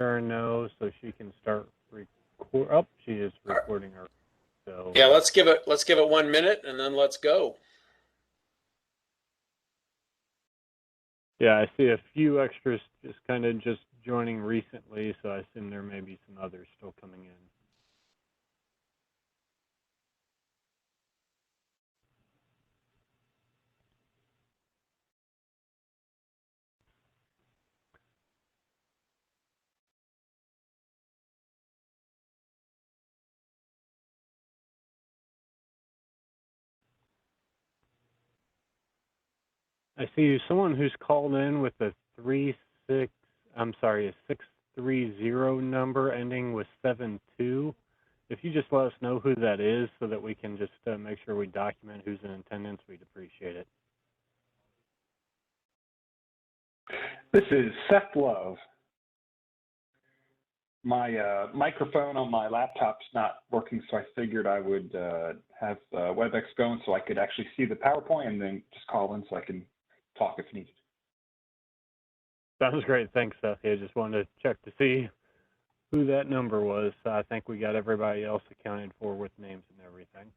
Sharon know so she can start record. Oh, she is recording her. So yeah, let's give it 1 minute and then let's go. yeah, I see a few extras just joining recently, so I assume there may be some others still coming in. I see someone who's called in with a 630 number ending with 72. If you just let us know who that is so that we can just make sure we document who's in attendance, we'd appreciate it. This is Seth Love. My microphone on my laptop's not working, so I figured I would have WebEx going so I could actually see the PowerPoint and then just call in so I can talk if needed. Sounds great. Thanks, Seth. I just wanted to check to see who that number was. I think we got everybody else accounted for with names and everything.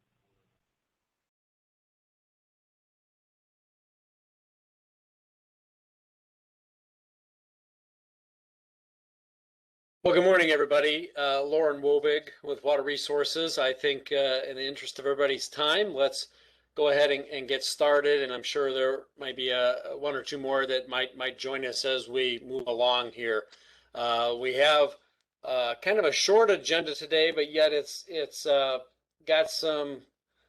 Well, good morning, everybody. Lauren Wobig with Water Resources. I think in the interest of everybody's time, let's go ahead and get started. And I'm sure there might be one or two more that might join us as we move along here. We have kind of a short agenda today, but yet it's got some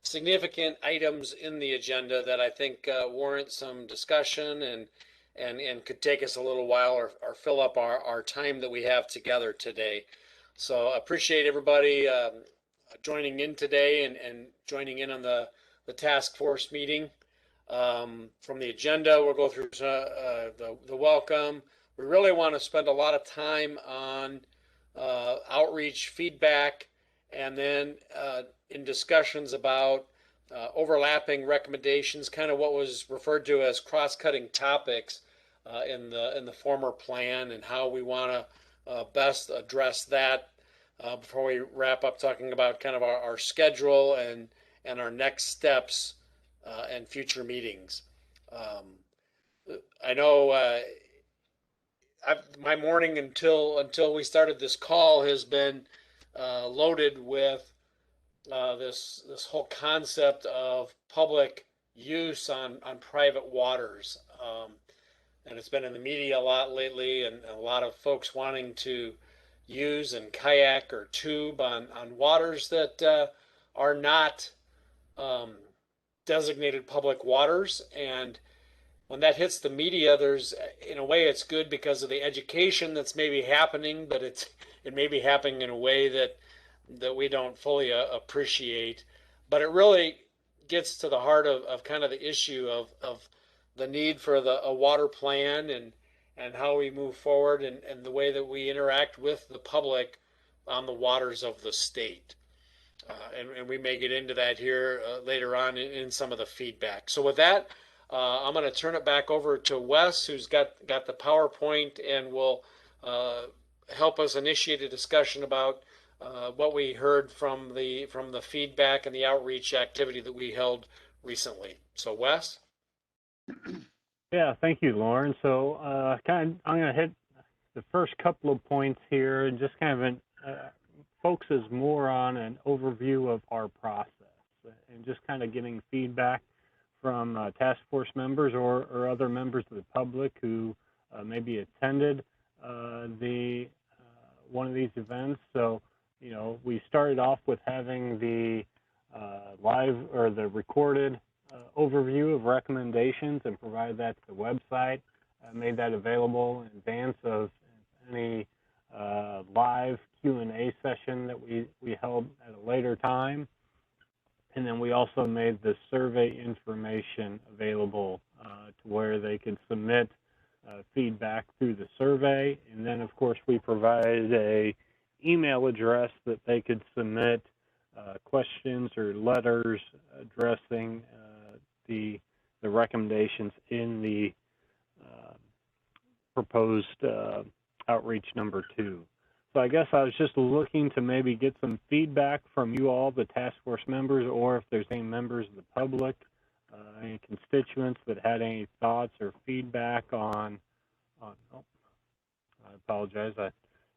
significant items in the agenda that I think warrant some discussion and could take us a little while or fill up our time that we have together today. So I appreciate everybody joining in today and joining in on the task force meeting. From the agenda, we'll go through the welcome. We really want to spend a lot of time on outreach, feedback, and then in discussions about overlapping recommendations, kind of what was referred to as cross-cutting topics in the former plan, and how we want to best address that before we wrap up talking about kind of our schedule and our next steps and future meetings. I know my morning until we started this call has been loaded with this whole concept of public use on private waters. And it's been in the media a lot lately, and a lot of folks wanting to use and kayak or tube on waters that are not designated public waters. And when that hits the media, there's, in a way, it's good because of the education that's maybe happening, but it may be happening in a way that we don't fully appreciate. But it really gets to the heart of kind of the issue of the need for a water plan and how we move forward and the way that we interact with the public on the waters of the state. And we may get into that here later on in some of the feedback. So with that, I'm going to turn it back over to Wes, who's got the PowerPoint and will help us initiate a discussion about what we heard from the feedback and the outreach activity that we held recently. So Wes? Yeah, thank you, Lauren. So I'm going to hit the first couple of points here and just kind of focuses more on an overview of our process and just kind of getting feedback from task force members or other members of the public who maybe attended one of these events. So, you know, we started off with having the live or the recorded overview of recommendations and provided that to the website. Made that available in advance of any live Q&A session that we held at a later time. And then we also made the survey information available to where they could submit feedback through the survey. And then, of course, we provided a email address that they could submit questions or letters addressing the recommendations in the proposed outreach number 2. So I guess I was just looking to maybe get some feedback from you all, the task force members, or if there's any members of the public, any constituents that had any thoughts or feedback on oh, I apologize. I'm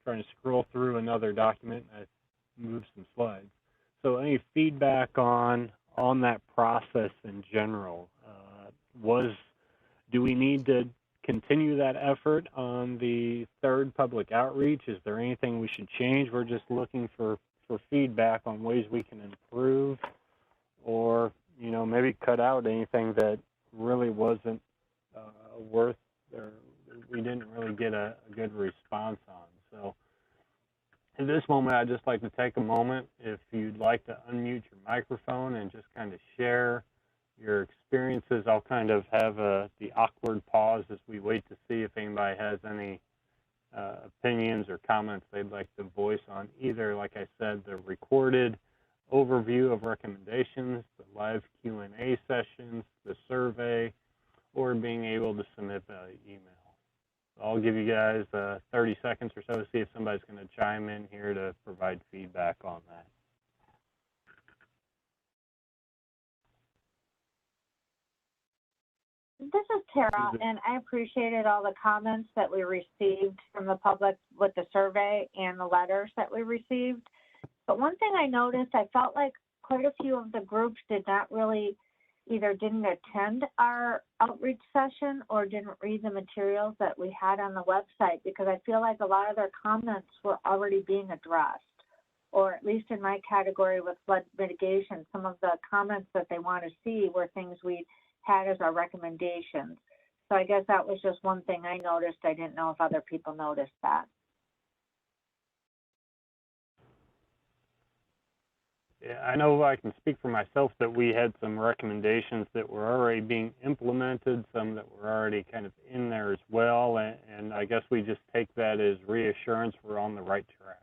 trying to scroll through another document. I moved some slides. So any feedback on that process in general? Do we need to continue that effort on the 3rd public outreach? Is there anything we should change? We're just looking for feedback on ways we can improve, or maybe cut out anything that really wasn't worth, or we didn't really get a good response on. So at this moment, I'd just like to take a moment, if you'd like to unmute your microphone and just kind of share your experiences. I'll kind of have the awkward pause as we wait to see if anybody has any opinions or comments they'd like to voice on either, like I said, the recorded overview of recommendations, the live Q&A sessions, the survey, or being able to submit by email. So I'll give you guys 30 seconds or so to see if somebody's going to chime in here to provide feedback on that. This is Tara, and I appreciated all the comments that we received from the public with the survey and the letters that we received. But one thing I noticed, I felt like quite a few of the groups did not really, either didn't attend our outreach session or didn't read the materials that we had on the website, because I feel like a lot of their comments were already being addressed, or at least in my category with flood mitigation, some of the comments that they want to see were things we had as our recommendations. So I guess that was just one thing I noticed. I didn't know if other people noticed that. Yeah, I know I can speak for myself that we had some recommendations that were already being implemented, some that were already kind of in there as well, and I guess we just take that as reassurance we're on the right track.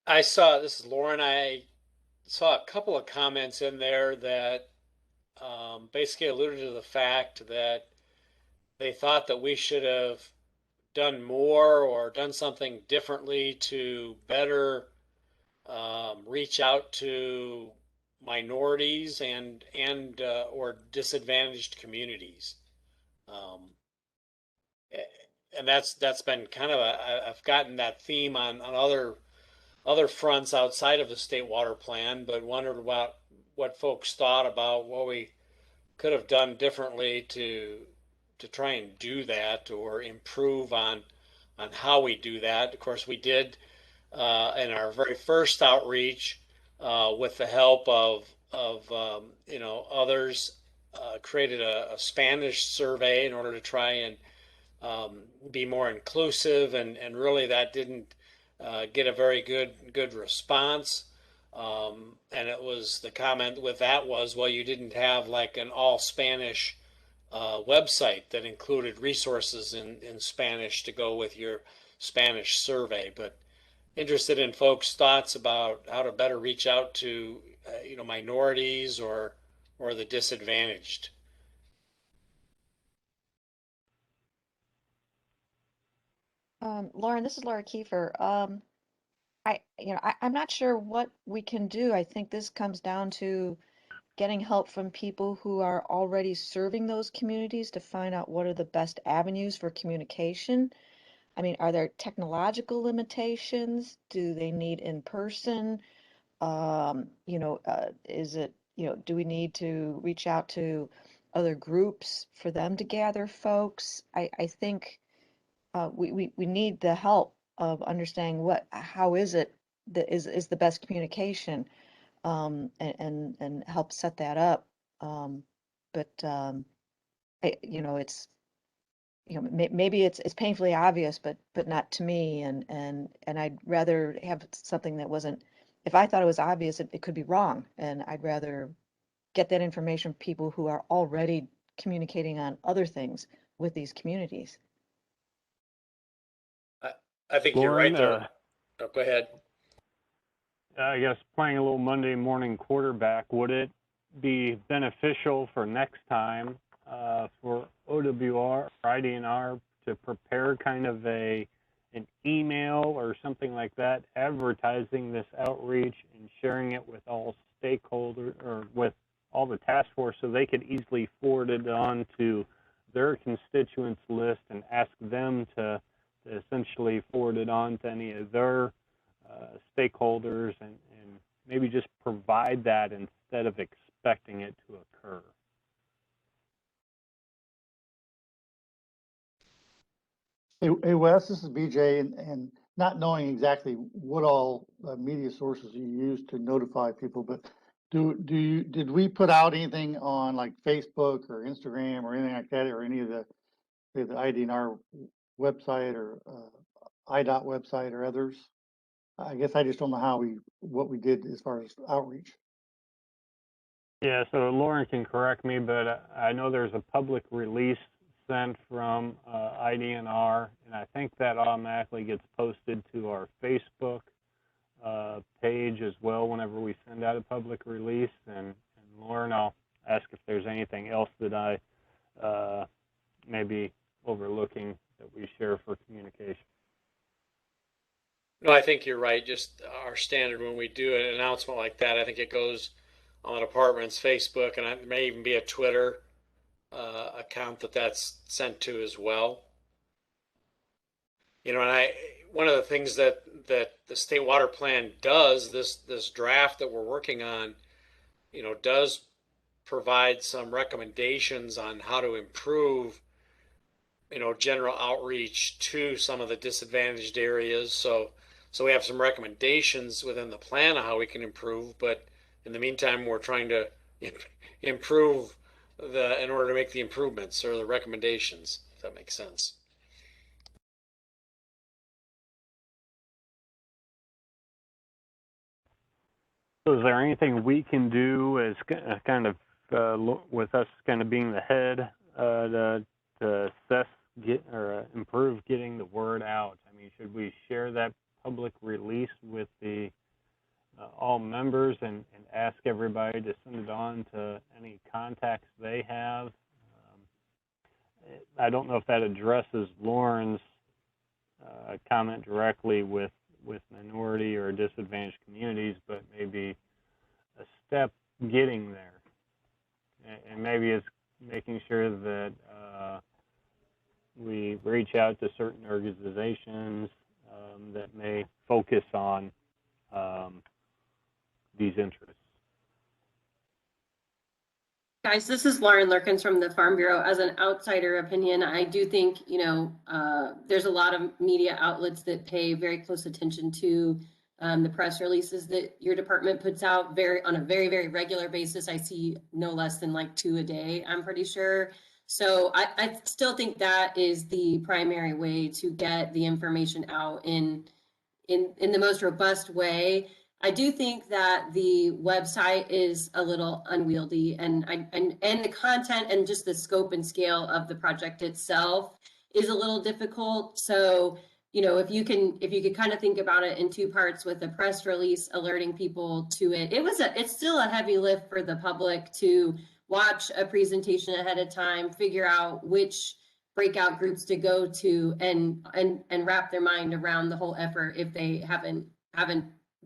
I saw, this is Lauren, I saw a couple of comments in there that basically alluded to the fact that they thought that we should have done more or done something differently to better reach out to minorities and or disadvantaged communities. And that's been kind of I've gotten that theme on other fronts outside of the state water plan, but wondered about what folks thought about what we could have done differently to try and do that or improve on how we do that. Of course, we did in our very first outreach with the help of others, created a Spanish survey in order to try and be more inclusive, and really that didn't get a very good response. And it was, the comment with that was, well, you didn't have like an all Spanish website that included resources in Spanish to go with your Spanish survey. But interested in folks' thoughts about how to better reach out to minorities or the disadvantaged. Lauren, this is Laura Kiefer. I'm not sure what we can do. I think this comes down to getting help from people who are already serving those communities to find out what are the best avenues for communication. I mean, are there technological limitations? Do they need in person? Is it, do we need to reach out to other groups for them to gather folks? I think we need the help of understanding how is it that is the best communication, and help set that up. But it's maybe it's painfully obvious, but not to me, and I'd rather have something that wasn't. If I thought it was obvious, it could be wrong, and I'd rather get that information from people who are already communicating on other things with these communities. I think Lauren, you're right there. Oh, go ahead. I guess playing a little Monday morning quarterback, would it be beneficial for next time for OWR or IDNR to prepare kind of an email or something like that, advertising this outreach and sharing it with all stakeholders or with all the task force so they could easily forward it on to their constituents list and ask them to essentially forward it on to any of their stakeholders and maybe just provide that instead of expecting it to occur. Hey Wes, this is BJ, and not knowing exactly what all media sources you use to notify people, but did we put out anything on like Facebook or Instagram or anything like that, or any of the IDNR website or IDOT website or others? I guess I just don't know what we did as far as outreach. Yeah, so Lauren can correct me, but I know there's a public release sent from IDNR, and I think that automatically gets posted to our Facebook page as well whenever we send out a public release. And Lauren, I'll ask if there's anything else that I may be overlooking that we share for communication. No, I think you're right. Just our standard when we do an announcement like that, I think it goes on the department's Facebook, and it may even be a Twitter account that's sent to as well. You know, and one of the things that the state water plan does, this draft that we're working on, you know, does provide some recommendations on how to improve, you know, general outreach to some of the disadvantaged areas. So we have some recommendations within the plan of how we can improve, but in the meantime, we're trying to improve in order to make the improvements or the recommendations, if that makes sense. So is there anything we can do as kind of with us kind of being the head to assess or improve getting the word out? I mean, should we share that public release with the all members and ask everybody to send it on to any contacts they have? I don't know if that addresses Lauren's comment directly with minority or disadvantaged communities, but maybe a step getting there. And maybe it's making sure that we reach out to certain organizations that may focus on these interests. Guys, this is Lauren Lurkins from the Farm Bureau. As an outsider opinion, I do think, you know, there's a lot of media outlets that pay very close attention to the press releases that your department puts out on a very, very regular basis. I see no less than like 2 a day, I'm pretty sure. So I still think that is the primary way to get the information out in the most robust way. I do think that the website is a little unwieldy, and the content and just the scope and scale of the project itself is a little difficult. So, you know, if you could kind of think about it in 2 parts, with a press release alerting people to it. It's still a heavy lift for the public to watch a presentation ahead of time, figure out which breakout groups to go to, and wrap their mind around the whole effort if they haven't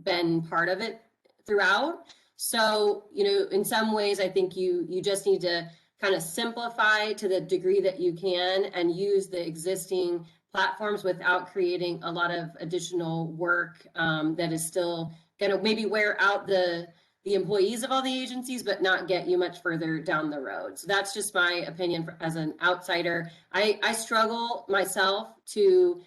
been part of it throughout. So, you know, in some ways, I think you just need to kind of simplify to the degree that you can and use the existing platforms without creating a lot of additional work that is still going to maybe wear out the employees of all the agencies, but not get you much further down the road. So that's just my opinion as an outsider. I struggle myself to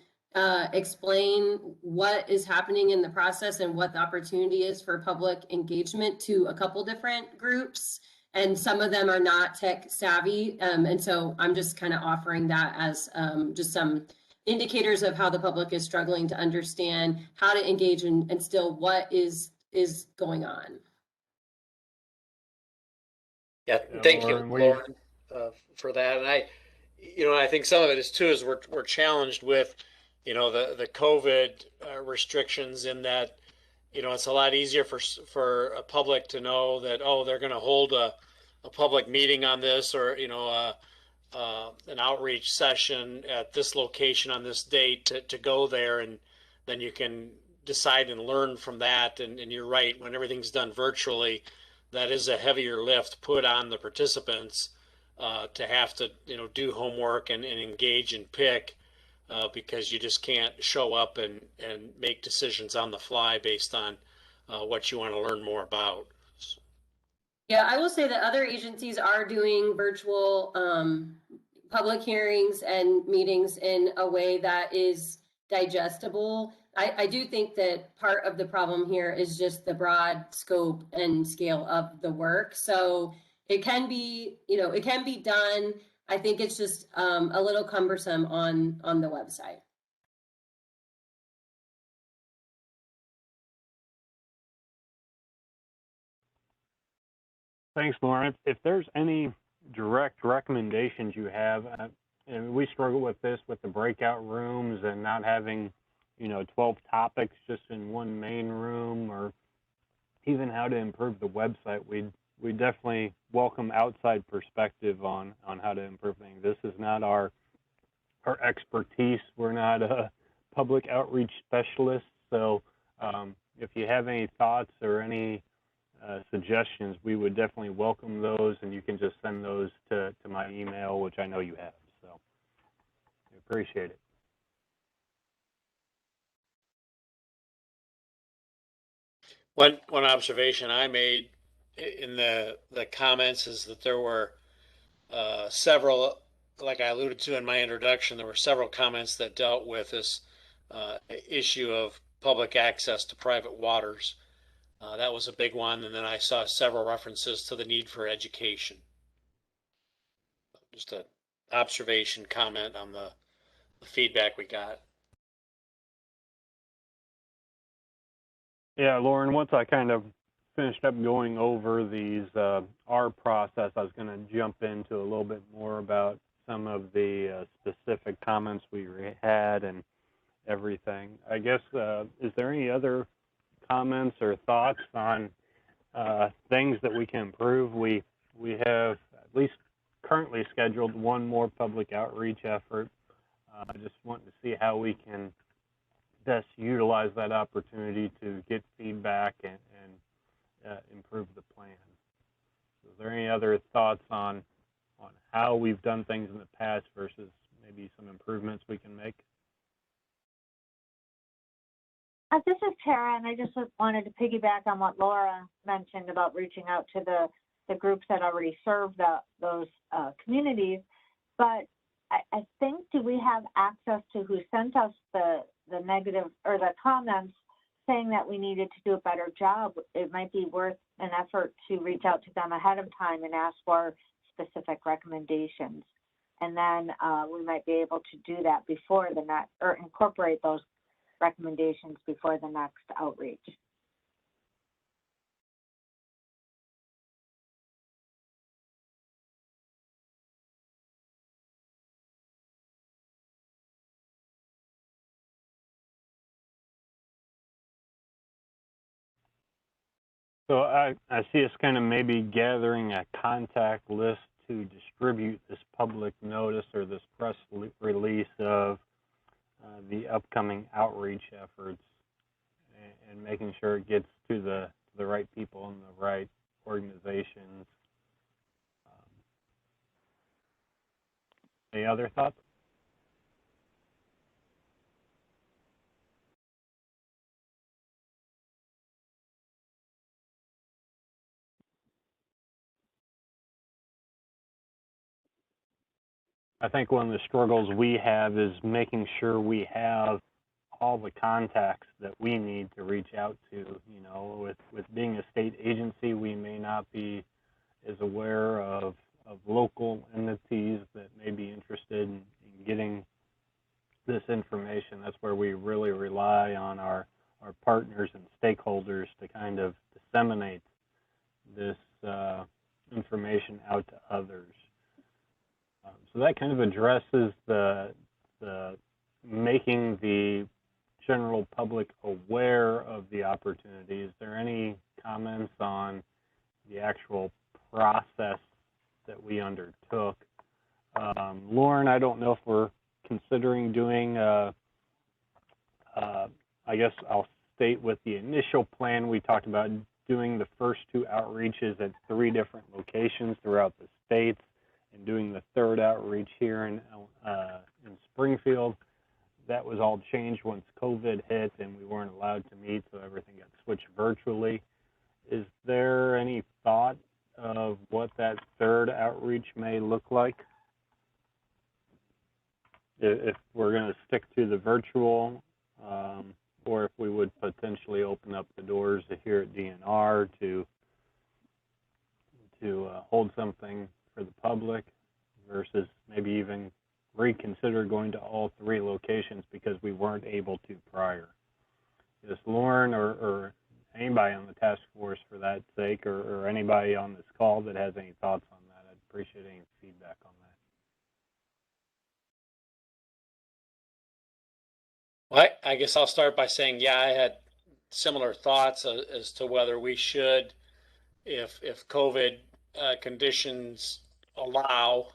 explain what is happening in the process and what the opportunity is for public engagement to a couple different groups. And some of them are not tech savvy. And so I'm just kind of offering that as just some indicators of how the public is struggling to understand how to engage and still what is going on. Yeah, thank you, Lauren, for that. And I think some of it is too is we're challenged with, you know, the COVID restrictions, in that, you know, it's a lot easier for a public to know that, oh, they're going to hold a a public meeting on this, or an outreach session at this location on this date to go there, and then you can decide and learn from that. And you're right, when everything's done virtually, that is a heavier lift put on the participants to have to do homework and engage and pick because you just can't show up and make decisions on the fly based on what you want to learn more about. Yeah, I will say that other agencies are doing virtual public hearings and meetings in a way that is digestible. I do think that part of the problem here is just the broad scope and scale of the work. So it can be, it can be done. I think it's just a little cumbersome on the website. Thanks, Lauren. If there's any direct recommendations you have, and we struggle with this with the breakout rooms and not having, 12 topics just in one main room, or even how to improve the website, we definitely welcome outside perspective on how to improve things. This is not our expertise. We're not a public outreach specialist. So if you have any thoughts or any suggestions, we would definitely welcome those, and you can just send those to my email, which I know you have. So I appreciate it. One observation I made in the comments is that there were several, like I alluded to in my introduction, there were several comments that dealt with this issue of public access to private waters. That was a big one, and then I saw several references to the need for education. Just an observation comment on the feedback we got. Yeah, Lauren, once I kind of finished up going over these, our process, I was going to jump into a little bit more about some of the specific comments we had and everything. I guess, is there any other comments or thoughts on things that we can improve? We have at least currently scheduled one more public outreach effort. I just want to see how we can best utilize that opportunity to get feedback and improve the plan. So is there any other thoughts on how we've done things in the past versus maybe some improvements we can make? This is Tara, and I just wanted to piggyback on what Laura mentioned about reaching out to the groups that already serve those communities. But I think, do we have access to who sent us the negative or the comments saying that we needed to do a better job? It might be worth an effort to reach out to them ahead of time and ask for specific recommendations. And then we might be able to do that before the next, or incorporate those recommendations before the next outreach. So I see us kind of maybe gathering a contact list to distribute this public notice or this press release of the upcoming outreach efforts, and making sure it gets to the right people and the right organizations. Any other thoughts? I think one of the struggles we have is making sure we have all the contacts that we need to reach out to. With being a state agency, we may not be as aware of local entities that may be interested in getting this information. That's where we really rely on our partners and stakeholders to kind of disseminate this information out to others. So that kind of addresses the making the general public aware of the opportunity. Is there any comments on the actual process that we undertook. Lauren, I don't know if we're considering doing, I guess I'll state with the initial plan, we talked about doing the first 2 outreaches at 3 different locations throughout the states and doing the 3rd outreach here in Springfield. That was all changed once COVID hit and we weren't allowed to meet, so everything got switched virtually. Is there any thought of what that 3rd outreach may look like? If we're going to stick to the virtual, or if we would potentially open up the doors here at DNR to hold something for the public, versus maybe even reconsider going to all 3 locations because we weren't able to prior. Just Lauren or anybody on the task force for that sake, or anybody on this call that has any thoughts on that, I'd appreciate any feedback on that. Well, I guess I'll start by saying, yeah, I had similar thoughts as to whether we should, if COVID conditions allow,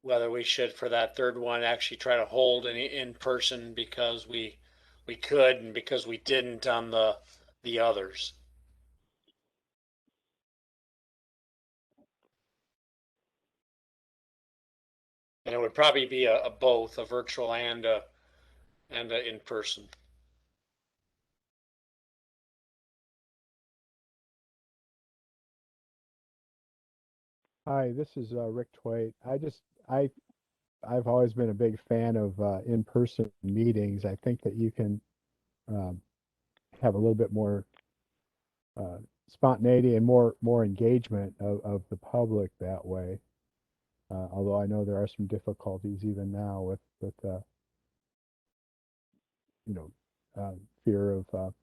whether we should, for that 3rd one, actually try to hold an in-person because we could and because we didn't on the others. And it would probably be a both, a virtual and a in-person. Hi, this is Rick Twait. I've always been a big fan of in-person meetings. I think that you can have a little bit more spontaneity and more engagement of the public that way. Although I know there are some difficulties even now with fear of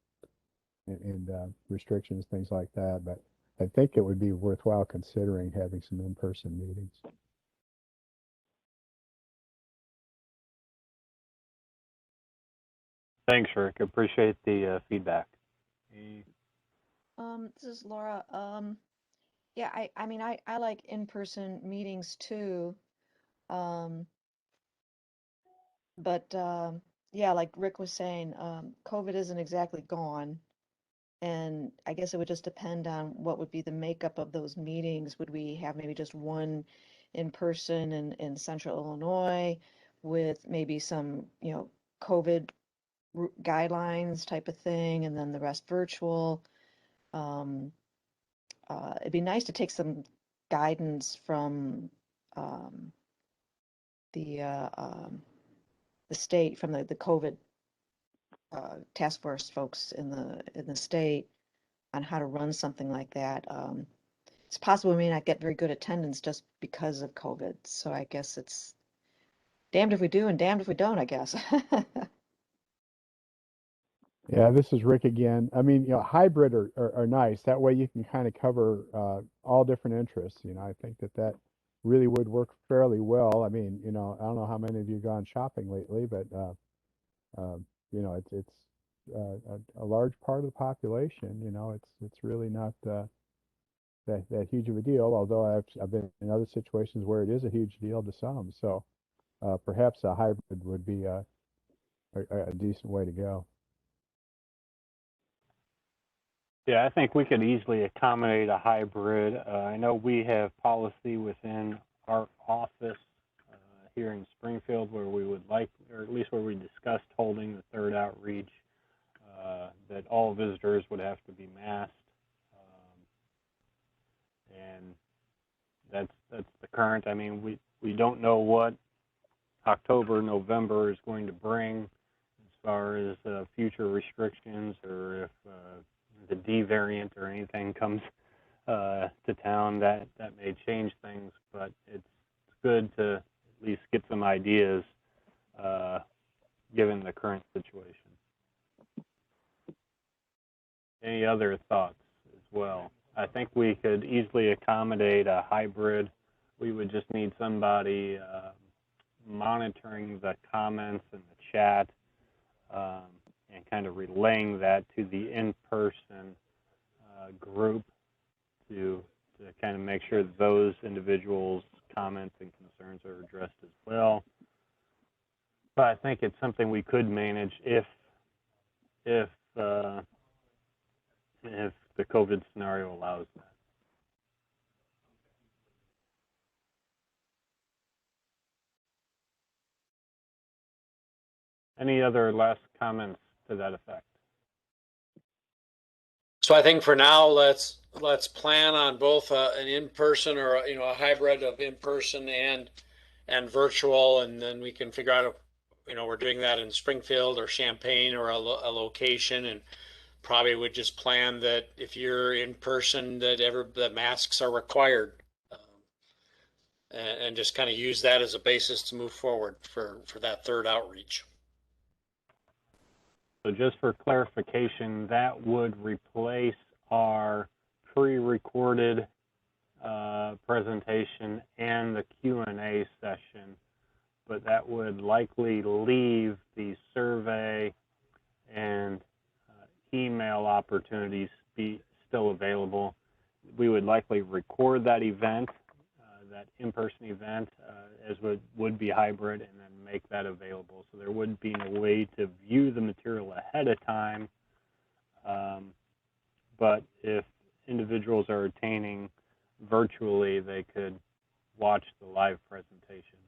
and restrictions, things like that. But I think it would be worthwhile considering having some in-person meetings. Thanks, Rick. Appreciate the feedback. This is Laura. Yeah, I mean, I like in-person meetings too. But yeah, like Rick was saying, COVID isn't exactly gone. And I guess it would just depend on what would be the makeup of those meetings. Would we have maybe just one in person in Central Illinois with maybe some, COVID guidelines type of thing, and then the rest virtual? It'd be nice to take some guidance from the state, from the COVID task force folks in the state on how to run something like that. It's possible we may not get very good attendance just because of COVID. So I guess it's damned if we do and damned if we don't, I guess. Yeah, this is Rick again. I mean, hybrid are nice. That way you can kind of cover all different interests. I think that really would work fairly well. I mean, I don't know how many of you have gone shopping lately, but it's a large part of the population. It's really not that huge of a deal. Although I've been in other situations where it is a huge deal to some. So perhaps a hybrid would be a decent way to go. Yeah, I think we could easily accommodate a hybrid. I know we have policy within our office here in Springfield where we would like, or at least where we discussed holding the 3rd outreach, that all visitors would have to be masked. And that's the current. I mean, we don't know what October, November is going to bring as far as future restrictions, or if the D variant or anything comes to town, that may change things, but it's good to at least get some ideas given the current situation. Any other thoughts as well? I think we could easily accommodate a hybrid. We would just need somebody monitoring the comments in the chat and kind of relaying that to the in-person group to to kind of make sure that those individuals' comments and concerns are addressed as well. But I think it's something we could manage if the COVID scenario allows that. Any other last comments to that effect? So I think for now, let's plan on both an in-person or a hybrid of in-person and virtual, and then we can figure out if we're doing that in Springfield or Champaign or a location, and probably would just plan that if you're in person that masks are required, and just kind of use that as a basis to move forward for that third outreach. So just for clarification, that would replace our pre-recorded presentation and the Q&A session, but that would likely leave the survey and email opportunities be still available. We would likely record that event, that in-person event, as would be hybrid, and then make that available. So there would be no way to view the material ahead of time, but if individuals are attending virtually, they could watch the live presentation.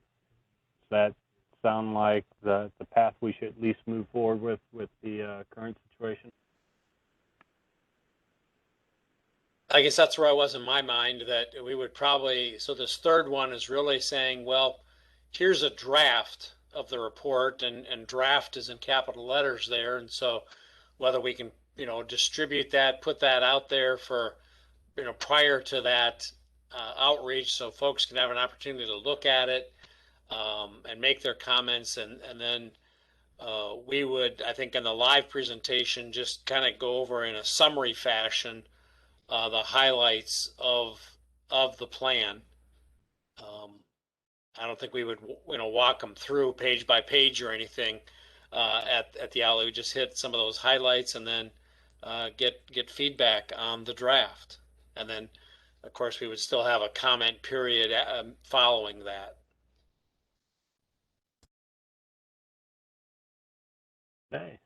Does that sound like the path we should at least move forward with the current situation? I guess that's where I was in my mind, that we would probably, so this third one is really saying, well, here's a draft of the report, and draft is in capital letters there. And so whether we can, distribute that, put that out there for, prior to that outreach, so folks can have an opportunity to look at it and make their comments. And then we would, I think in the live presentation, just kind of go over in a summary fashion the highlights of the plan. I don't think we would walk them through page by page or anything at the outlet. We just hit some of those highlights and then get feedback on the draft, and then of course we would still have a comment period following that. Okay,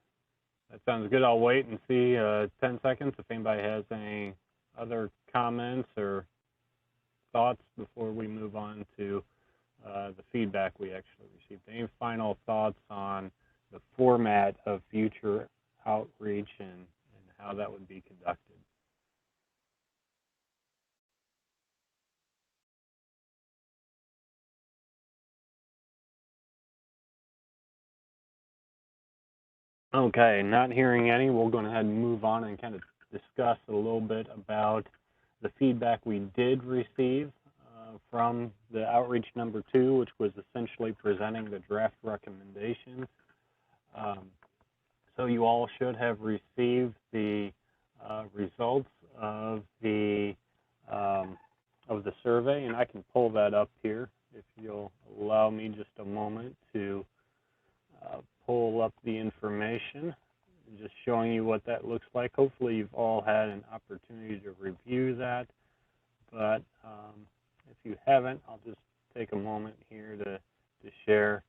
that sounds good. I'll wait and see 10 seconds if anybody has any other comments or thoughts before we move on to the feedback we actually received. Any final thoughts on the format of future outreach and how that would be conducted? Okay, not hearing any, we'll go ahead and move on and kind of discuss a little bit about the feedback we did receive from the outreach number 2, which was essentially presenting the draft recommendations. So you all should have received the results of the survey, and I can pull that up here if you'll allow me just a moment to pull up the information, just showing you what that looks like. Hopefully you've all had an opportunity to review that, but if you haven't, I'll just take a moment here to share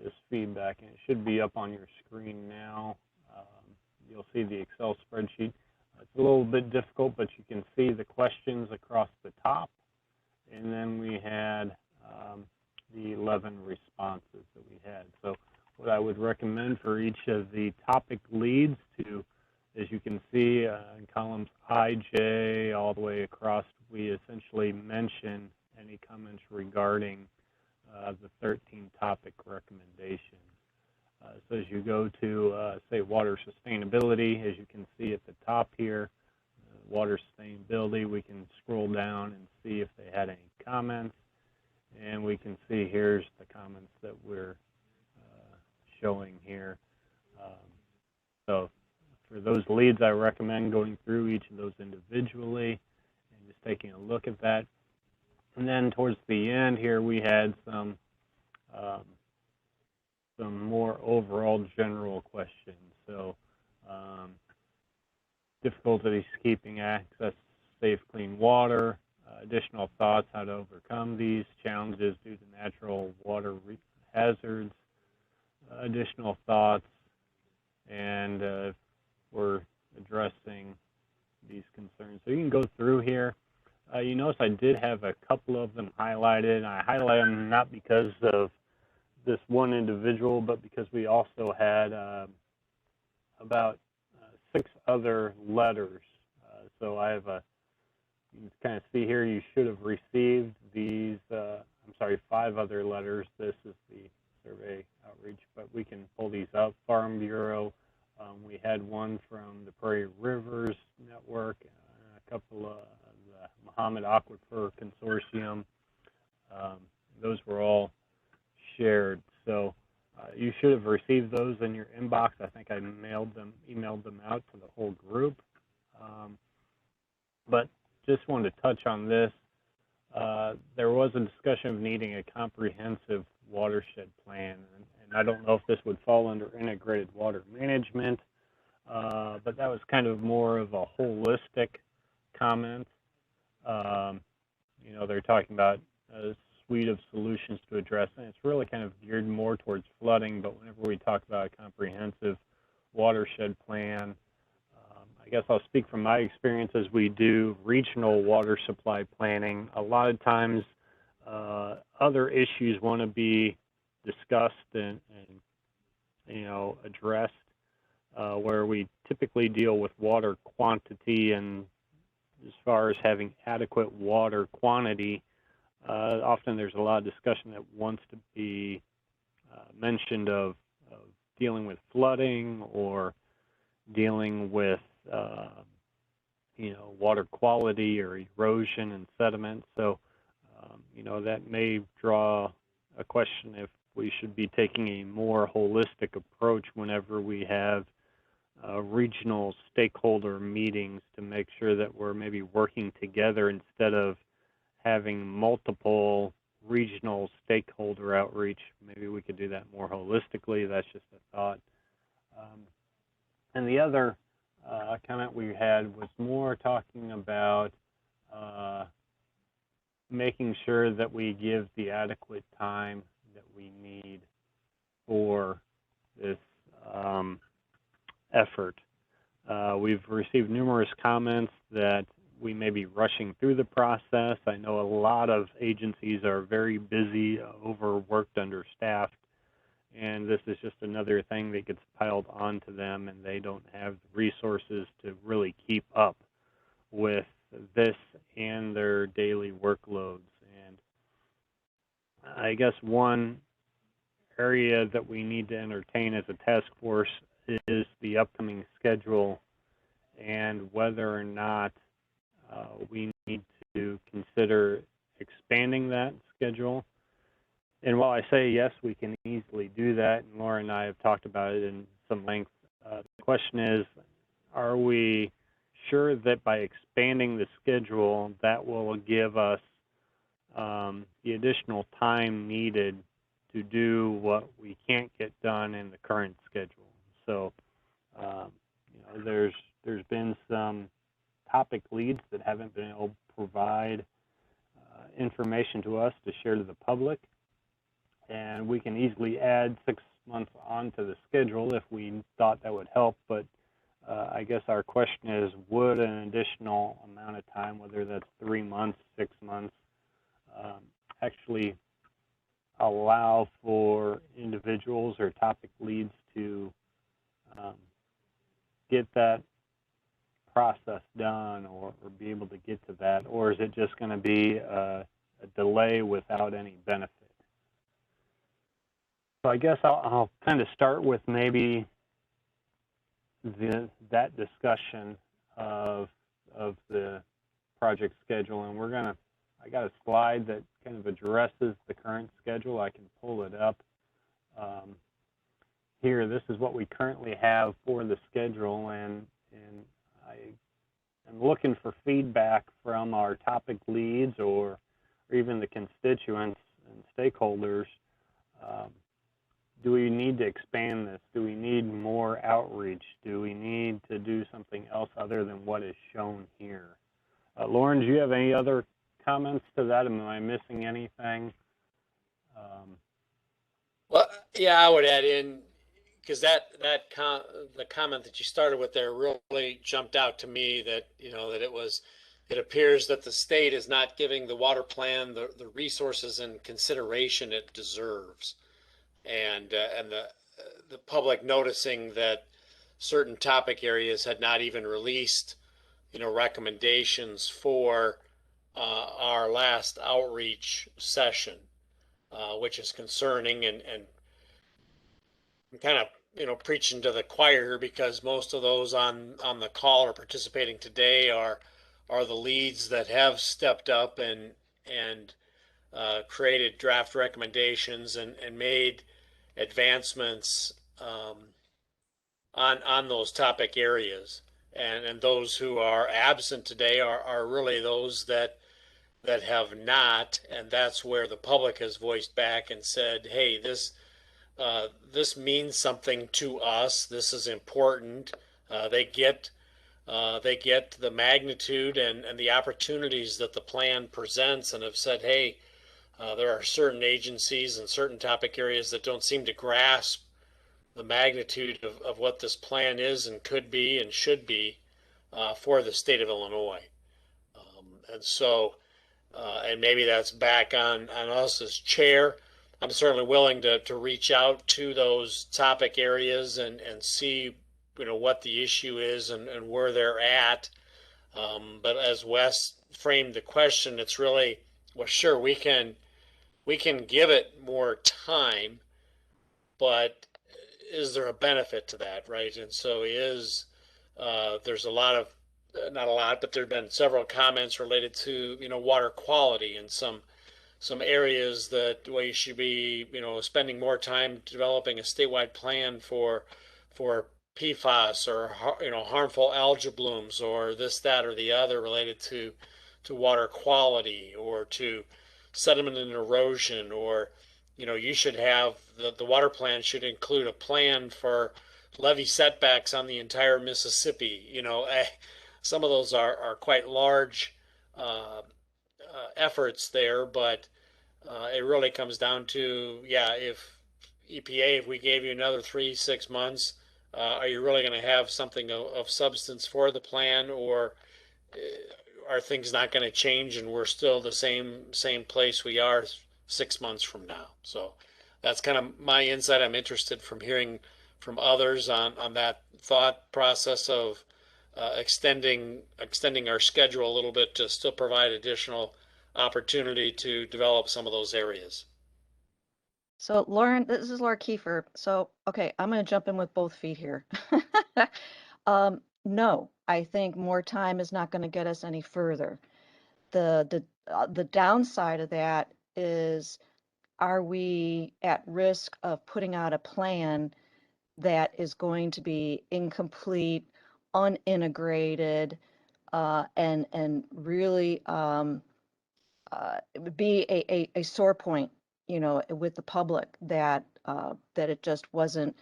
this feedback, and it should be up on your screen now. You'll see the Excel spreadsheet. It's a little bit difficult, but you can see the questions across the top, and then we had the 11 responses that we had. So what I would recommend for each of the topic leads to, as you can see in columns I, J, all the way across, we essentially mention any comments regarding the 13 topic recommendations. So as you go to, say, water sustainability, as you can see at the top here, water sustainability, we can scroll down and see if they had any comments. And we can see here's the comments that we're showing here. So for those leads, I recommend going through each of those individually and just taking a look at that. And then towards the end here, we had some more overall general questions. So difficulties keeping access safe, clean water, additional thoughts how to overcome these challenges due to natural water hazards, additional thoughts, and we're addressing these concerns. So you can go through here. You notice I did have a couple of them highlighted. I highlight them not because of this one individual, but because we also had about 6 other letters. So I have you can kind of see here, you should have received these, 5 other letters. This is the survey outreach, but we can pull these up. Farm Bureau, we had one from the Prairie Rivers Network, a couple of the Muhammad Aquifer Consortium. Those were all shared. So you should have received those in your inbox. I think I emailed them out to the whole group. But just wanted to touch on this. There was a discussion of needing a comprehensive watershed plan, and I don't know if this would fall under integrated water management, but that was kind of more of a holistic comment. You know, they're talking about a suite of solutions to address, and it's really kind of geared more towards flooding, but whenever we talk about a comprehensive watershed plan, I guess I'll speak from my experience as we do regional water supply planning. A lot of times other issues want to be discussed and you know, addressed, where we typically deal with water quantity, and as far as having adequate water quantity, often there's a lot of discussion that wants to be mentioned of dealing with flooding or dealing with you know, water quality or erosion and sediment. So you know, that may draw a question if we should be taking a more holistic approach whenever we have regional stakeholder meetings, to make sure that we're maybe working together instead of having multiple regional stakeholder outreach. Maybe we could do that more holistically. That's just a thought. And the other comment we had was more talking about making sure that we give the adequate time that we need for this effort. We've received numerous comments that we may be rushing through the process. I know a lot of agencies are very busy, overworked, understaffed, and this is just another thing that gets piled onto them, and they don't have the resources to really keep up with this and their daily workloads. And I guess one area that we need to entertain as a task force is the upcoming schedule, and whether or not we need to consider expanding that schedule. And while I say yes, we can easily do that, and Laura and I have talked about it in some length, the question is, are we sure that by expanding the schedule, that will give us the additional time needed to do what we can't get done in the current schedule? So, you know, there's been some topic leads that haven't been able to provide information to us to share to the public, and we can easily add 6 months onto the schedule if we thought that would help. But I guess our question is, would an additional amount of time, whether that's 3 months, 6 months, actually allow for individuals or topic leads to get that process done, or be able to get to that? Or is it just going to be a delay without any benefit? So I guess I'll kind of start with maybe that discussion of the project schedule, and I got a slide that kind of addresses the current schedule. I can pull it up here. This is what we currently have for the schedule, and I am looking for feedback from our topic leads or even the constituents and stakeholders. Do we need to expand this? Do we need more outreach? Do we need to do something else other than what is shown here? Lauren, do you have any other comments to that? Am I missing anything? Well, yeah, I would add in, because the comment that you started with there really jumped out to me, that, that it appears that the state is not giving the water plan the resources and consideration it deserves. And the public noticing that certain topic areas had not even released, recommendations for our last outreach session, which is concerning, and kind of, preaching to the choir, because most of those on the call or participating today are the leads that have stepped up and created draft recommendations and made advancements on those topic areas. And those who are absent today are really those that have not, and that's where the public has voiced back and said, hey, this means something to us. This is important. They get the magnitude and the opportunities that the plan presents, and have said, hey, there are certain agencies and certain topic areas that don't seem to grasp the magnitude of what this plan is and could be and should be for the state of Illinois. And so, and maybe that's back on us as chair. I'm certainly willing to reach out to those topic areas and see, what the issue is and where they're at. But as Wes framed the question, it's really, well, sure, we can give it more time, but is there a benefit to that, right? And so there's a lot of, not a lot, but there have been several comments related to, water quality and some areas that we should be, spending more time developing a statewide plan for PFAS or, harmful algal blooms or this, that, or the other related to water quality or to sediment and erosion, or, you should have the water plan should include a plan for levee setbacks on the entire Mississippi. Some of those are quite large efforts there, but it really comes down to, yeah, if EPA, if we gave you another 3-6 months, are you really going to have something of substance for the plan, or are things not going to change and we're still the same place we are 6 months from now? So that's kind of my insight. I'm interested from hearing from others on that thought process of extending our schedule a little bit to still provide additional opportunity to develop some of those areas. So Lauren, this is Laura Kiefer. So, okay, I'm going to jump in with both feet here. No, I think more time is not going to get us any further. The downside of that is, are we at risk of putting out a plan that is going to be incomplete, unintegrated, and really it would be a sore point, with the public, that it just wasn't,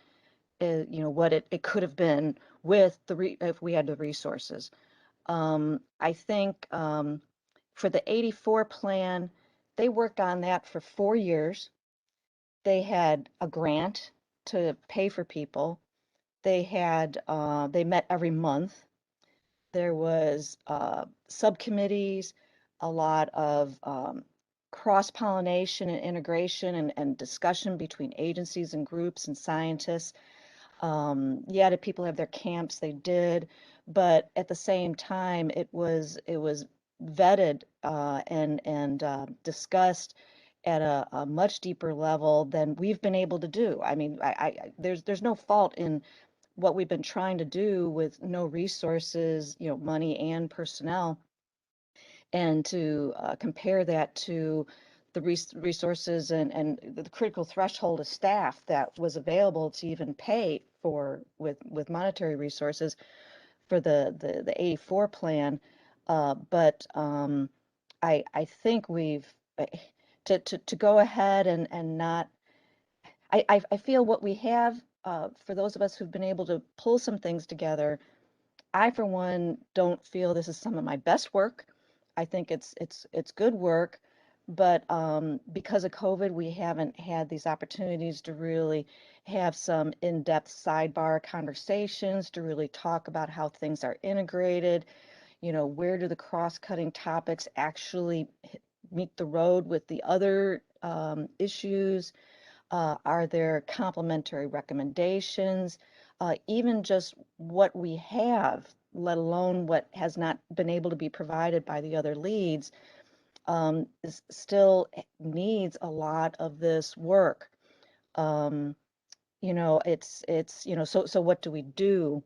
what it could have been with if we had the resources. I think for the 84 plan, they worked on that for 4 years. They had a grant to pay for people. They met every month. There was subcommittees, a lot of cross-pollination and integration and discussion between agencies and groups and scientists. Yeah, did people have their camps? They did, but at the same time, it was vetted and discussed at a much deeper level than we've been able to do. I mean, there's no fault in what we've been trying to do with no resources, money and personnel, and to compare that to the resources and the critical threshold of staff that was available to even pay for with monetary resources for the 84 plan. But I think we've to go ahead and not, I feel what we have, for those of us who've been able to pull some things together, I, for one, don't feel this is some of my best work. I think it's good work, but because of COVID, we haven't had these opportunities to really have some in-depth sidebar conversations to really talk about how things are integrated. You know, where do the cross-cutting topics actually meet the road with the other issues? Are there complementary recommendations? Even just what we have, let alone what has not been able to be provided by the other leads, still needs a lot of this work. You know, you know, so what do we do?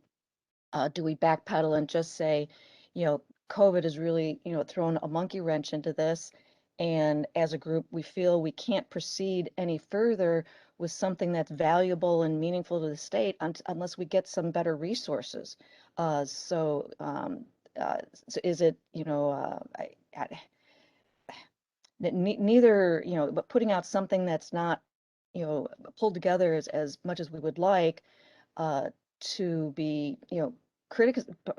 Do we backpedal and just say, you know, COVID has really, you know, thrown a monkey wrench into this, and as a group, we feel we can't proceed any further with something that's valuable and meaningful to the state unless we get some better resources. So is it, you know, neither, you know, but putting out something that's not, you know, pulled together as much as we would like, to be, you know,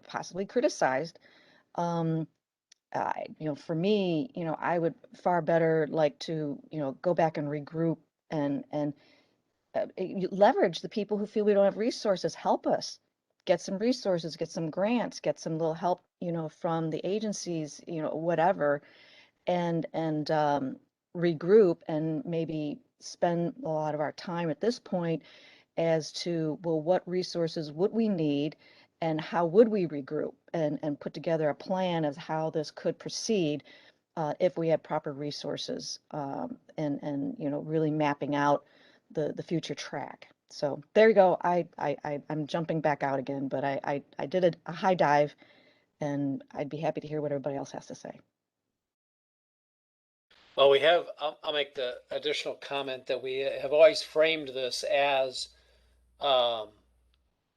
possibly criticized. Um, you know, for me, you know, I would far better like to, you know, go back and regroup and leverage the people who feel we don't have resources, help us get some resources, get some grants, get some little help, you know, from the agencies, you know, whatever, and regroup and maybe spend a lot of our time at this point as to, well, what resources would we need and how would we regroup and put together a plan of how this could proceed if we had proper resources, and you know, really mapping out the future track. So there you go. I'm jumping back out again, but I did a high dive, and I'd be happy to hear what everybody else has to say. Well, I'll make the additional comment that we have always framed this as um,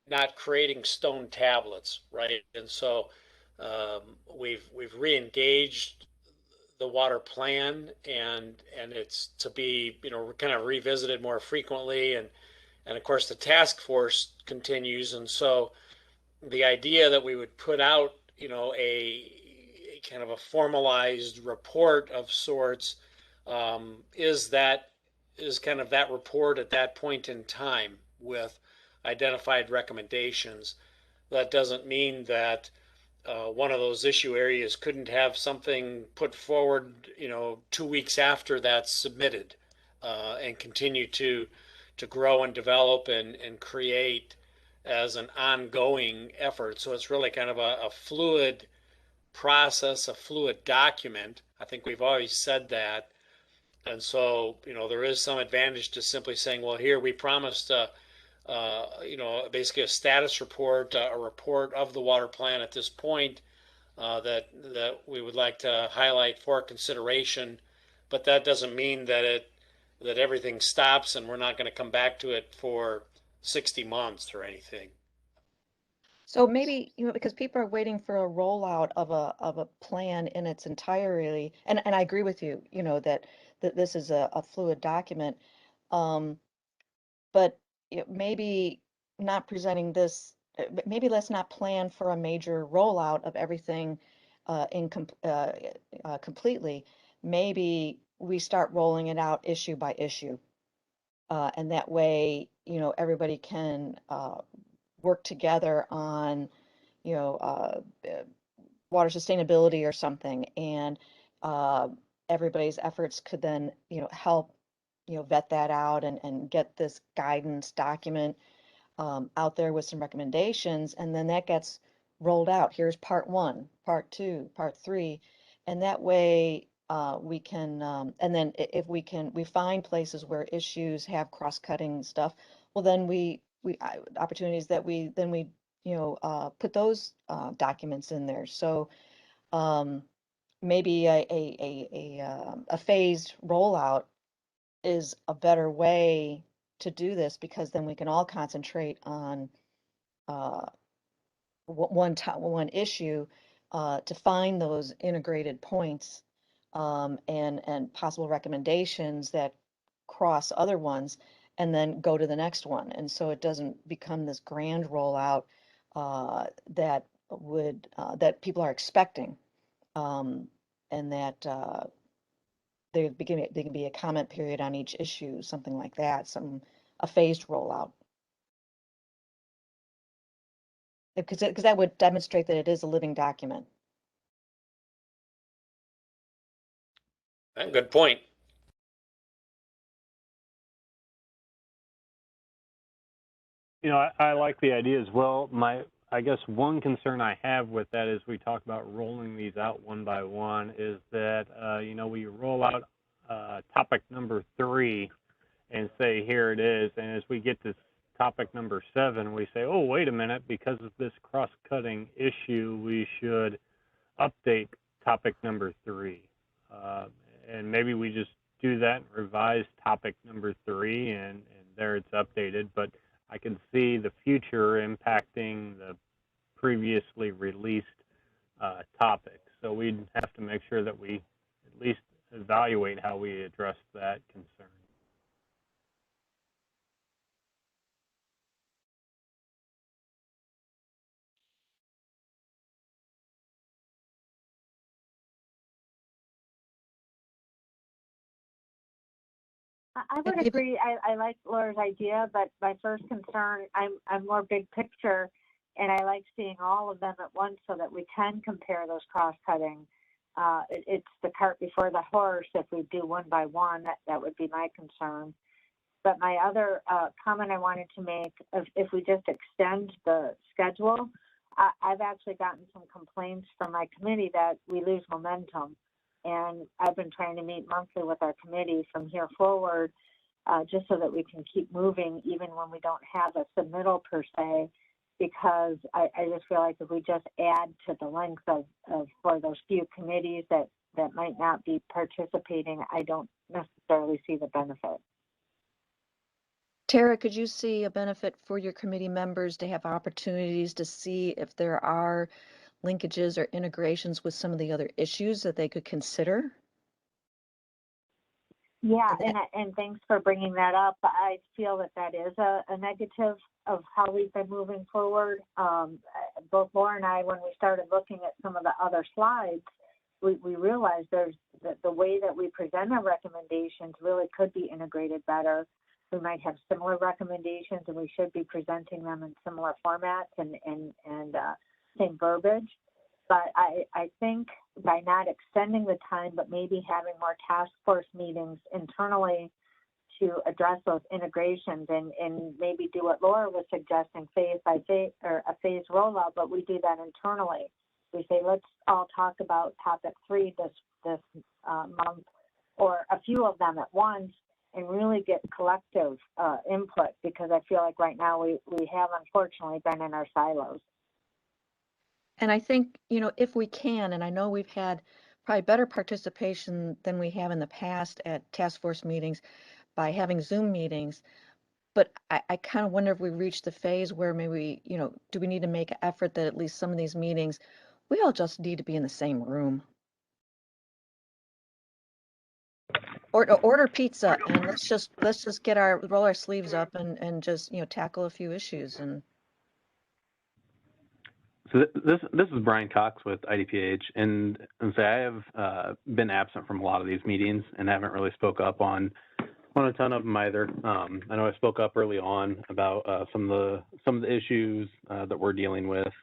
not creating stone tablets, right? And so we've re-engaged the water plan, and it's to be, you know, kind of revisited more frequently, and of course the task force continues, and so the idea that we would put out, you know, a kind of a formalized report of sorts, is kind of that report at that point in time with identified recommendations. That doesn't mean that one of those issue areas couldn't have something put forward, you know, 2 weeks after that's submitted, and continue to grow and develop and create as an ongoing effort. So it's really kind of a fluid process, a fluid document. I think we've always said that. And so, you know, there is some advantage to simply saying, well, here we promised, you know, basically a status report, a report of the water plan at this point, that we would like to highlight for consideration. But that doesn't mean that everything stops and we're not going to come back to it for 60 months or anything. So maybe, you know, because people are waiting for a rollout of a plan in its entirety, and I agree with you, you know, that this is a fluid document. Um, but maybe not presenting this, maybe let's not plan for a major rollout of everything completely. Maybe we start rolling it out issue by issue. And that way, you know, everybody can work together on, you know, water sustainability or something, and uh, everybody's efforts could then, you know, help, you know, vet that out and get this guidance document out there with some recommendations, and then that gets rolled out. Here's part one, part two, part three, and that way we can, and then if we find places where issues have cross-cutting stuff, well, then opportunities that we you know, put those documents in there. So um, maybe a phased rollout is a better way to do this, because then we can all concentrate on uh, one issue to find those integrated points, and possible recommendations that cross other ones, and then go to the next one. And so it doesn't become this grand rollout that people are expecting. and that there can be a comment period on each issue, something like that, a phased rollout. Because that would demonstrate that it is a living document. Good point. You know, I like the idea as well. I guess one concern I have with that is we talk about rolling these out one by one is that, you know, we roll out topic number 3 and say, here it is. And as we get to topic number 7, we say, oh, wait a minute, because of this cross-cutting issue, we should update topic number 3. And maybe we just do that and revise topic number 3 and there it's updated. But I can see the future impacting the previously released topics. So we'd have to make sure that we at least evaluate how we address that concern. I would agree. I like Laura's idea, but my first concern, I'm more big picture, and I like seeing all of them at once so that we can compare those cross-cutting. It's the cart before the horse. If we do one by one, that would be my concern. But my other comment I wanted to make, if we just extend the schedule, I've actually gotten some complaints from my committee that we lose momentum. And I've been trying to meet monthly with our committee from here forward, just so that we can keep moving even when we don't have a submittal per se, because I just feel like if we just add to the length of for those few committees that might not be participating, I don't necessarily see the benefit. Tara, could you see a benefit for your committee members to have opportunities to see if there are linkages or integrations with some of the other issues that they could consider? Yeah, and thanks for bringing that up. I feel that is a negative of how we've been moving forward. Both Laura and I, when we started looking at some of the other slides, we realized the way that we present our recommendations really could be integrated better. We might have similar recommendations, and we should be presenting them in similar formats and same verbiage. But I think by not extending the time, but maybe having more task force meetings internally to address those integrations and maybe do what Laura was suggesting, phase by phase or a phased rollout, but we do that internally. We say, let's all talk about topic 3 this month, or a few of them at once, and really get collective input, because I feel like right now we have unfortunately been in our silos. And I think, you know, if we can, and I know we've had probably better participation than we have in the past at task force meetings by having Zoom meetings, but I kind of wonder if we reached the phase where maybe, you know, do we need to make an effort that at least some of these meetings, we all just need to be in the same room. Or order pizza and let's just roll our sleeves up and just, you know, tackle a few issues. And so this is Brian Cox with IDPH, and say I have been absent from a lot of these meetings and haven't really spoke up on a ton of them either. I know I spoke up early on about some of the issues that we're dealing with,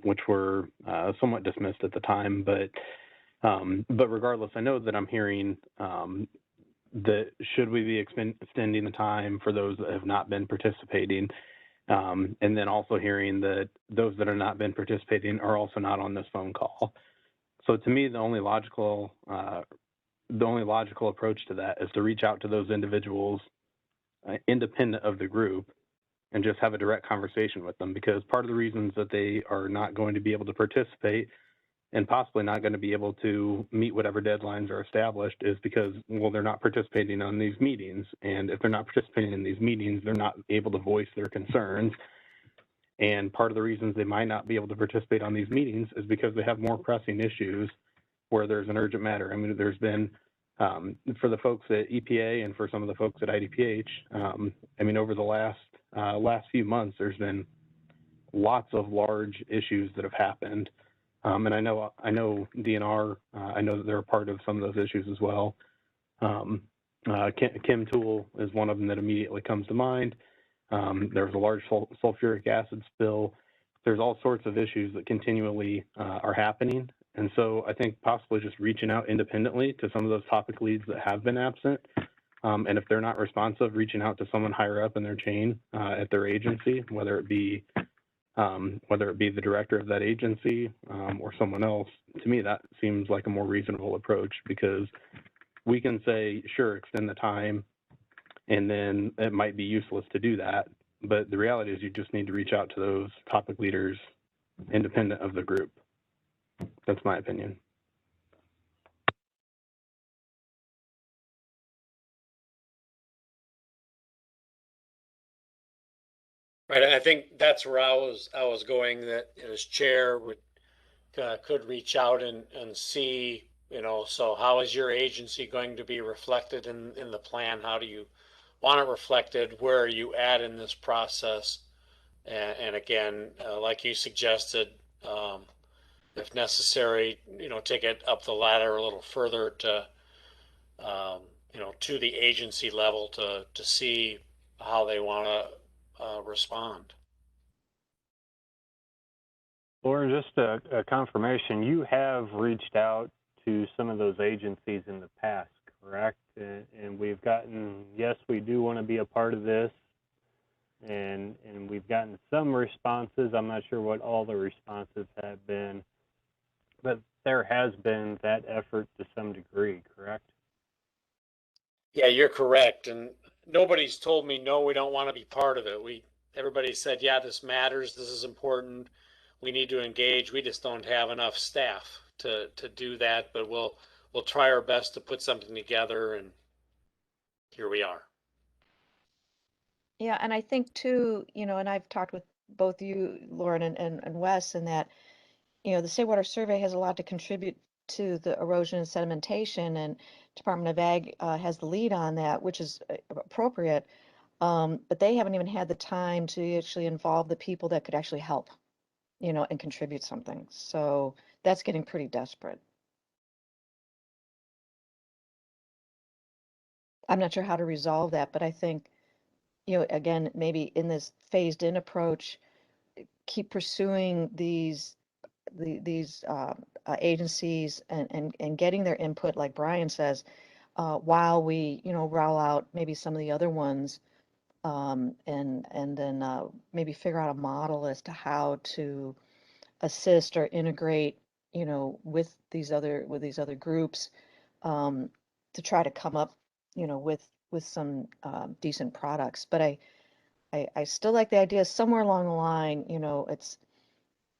which were somewhat dismissed at the time, but regardless, I know that I'm hearing that should we be extending the time for those that have not been participating, and then also hearing that those that have not been participating are also not on this phone call. So to me, the only logical approach to that is to reach out to those individuals independent of the group and just have a direct conversation with them, because part of the reasons that they are not going to be able to participate and possibly not going to be able to meet whatever deadlines are established is because, well, they're not participating on these meetings. And if they're not participating in these meetings, they're not able to voice their concerns. And part of the reasons they might not be able to participate on these meetings is because they have more pressing issues where there's an urgent matter. I mean, there's been, for the folks at EPA and for some of the folks at IDPH, I mean, over the last few months, there's been lots of large issues that have happened And I know DNR, I know that they're a part of some of those issues as well. Chem Tool is one of them that immediately comes to mind. There was a large sulfuric acid spill. There's all sorts of issues that continually are happening. And so I think possibly just reaching out independently to some of those topic leads that have been absent. And if they're not responsive, reaching out to someone higher up in their chain at their agency, whether it be the director of that agency or someone else. To me, that seems like a more reasonable approach, because we can say, sure, extend the time, and then it might be useless to do that. But the reality is you just need to reach out to those topic leaders independent of the group. That's my opinion. Right, I think that's where I was going, that as chair could reach out and see, so how is your agency going to be reflected in the plan? How do you want it reflected? Where are you at in this process? And again, like you suggested, if necessary, take it up the ladder a little further to, to the agency level to see how they want to respond. Lauren, just a confirmation, you have reached out to some of those agencies in the past, correct? And we've gotten, yes, we do want to be a part of this, and we've gotten some responses. I'm not sure what all the responses have been, but there has been that effort to some degree, correct? Yeah, you're correct. And nobody's told me, no, we don't want to be part of it. Everybody said, yeah, this matters. This is important. We need to engage. We just don't have enough staff to do that, but we'll try our best to put something together, and here we are. Yeah, and I think too, and I've talked with both you, Lauren, and Wes, and that, the State Water Survey has a lot to contribute to the erosion and sedimentation, and Department of Ag has the lead on that, which is appropriate. But they haven't even had the time to actually involve the people that could actually help, and contribute something. So that's getting pretty desperate. I'm not sure how to resolve that, but I think, again, maybe in this phased in approach, keep pursuing these agencies and getting their input, like Brian says, while we, roll out maybe some of the other ones, and then maybe figure out a model as to how to assist or integrate, with these other groups, to try to come up, with some decent products. But I still like the idea somewhere along the line,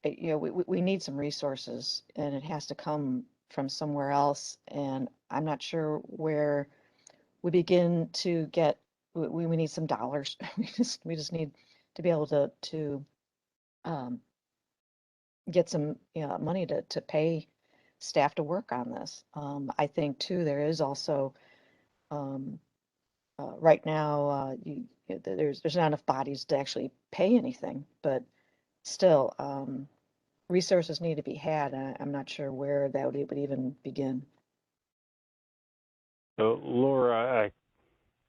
we need some resources, and it has to come from somewhere else. And I'm not sure where we begin to get, we need some dollars. We just need to be able to get some money to pay staff to work on this. I think too, there is also, right now, there's not enough bodies to actually pay anything, but still, resources need to be had. I'm not sure where that would even begin. So, Laura,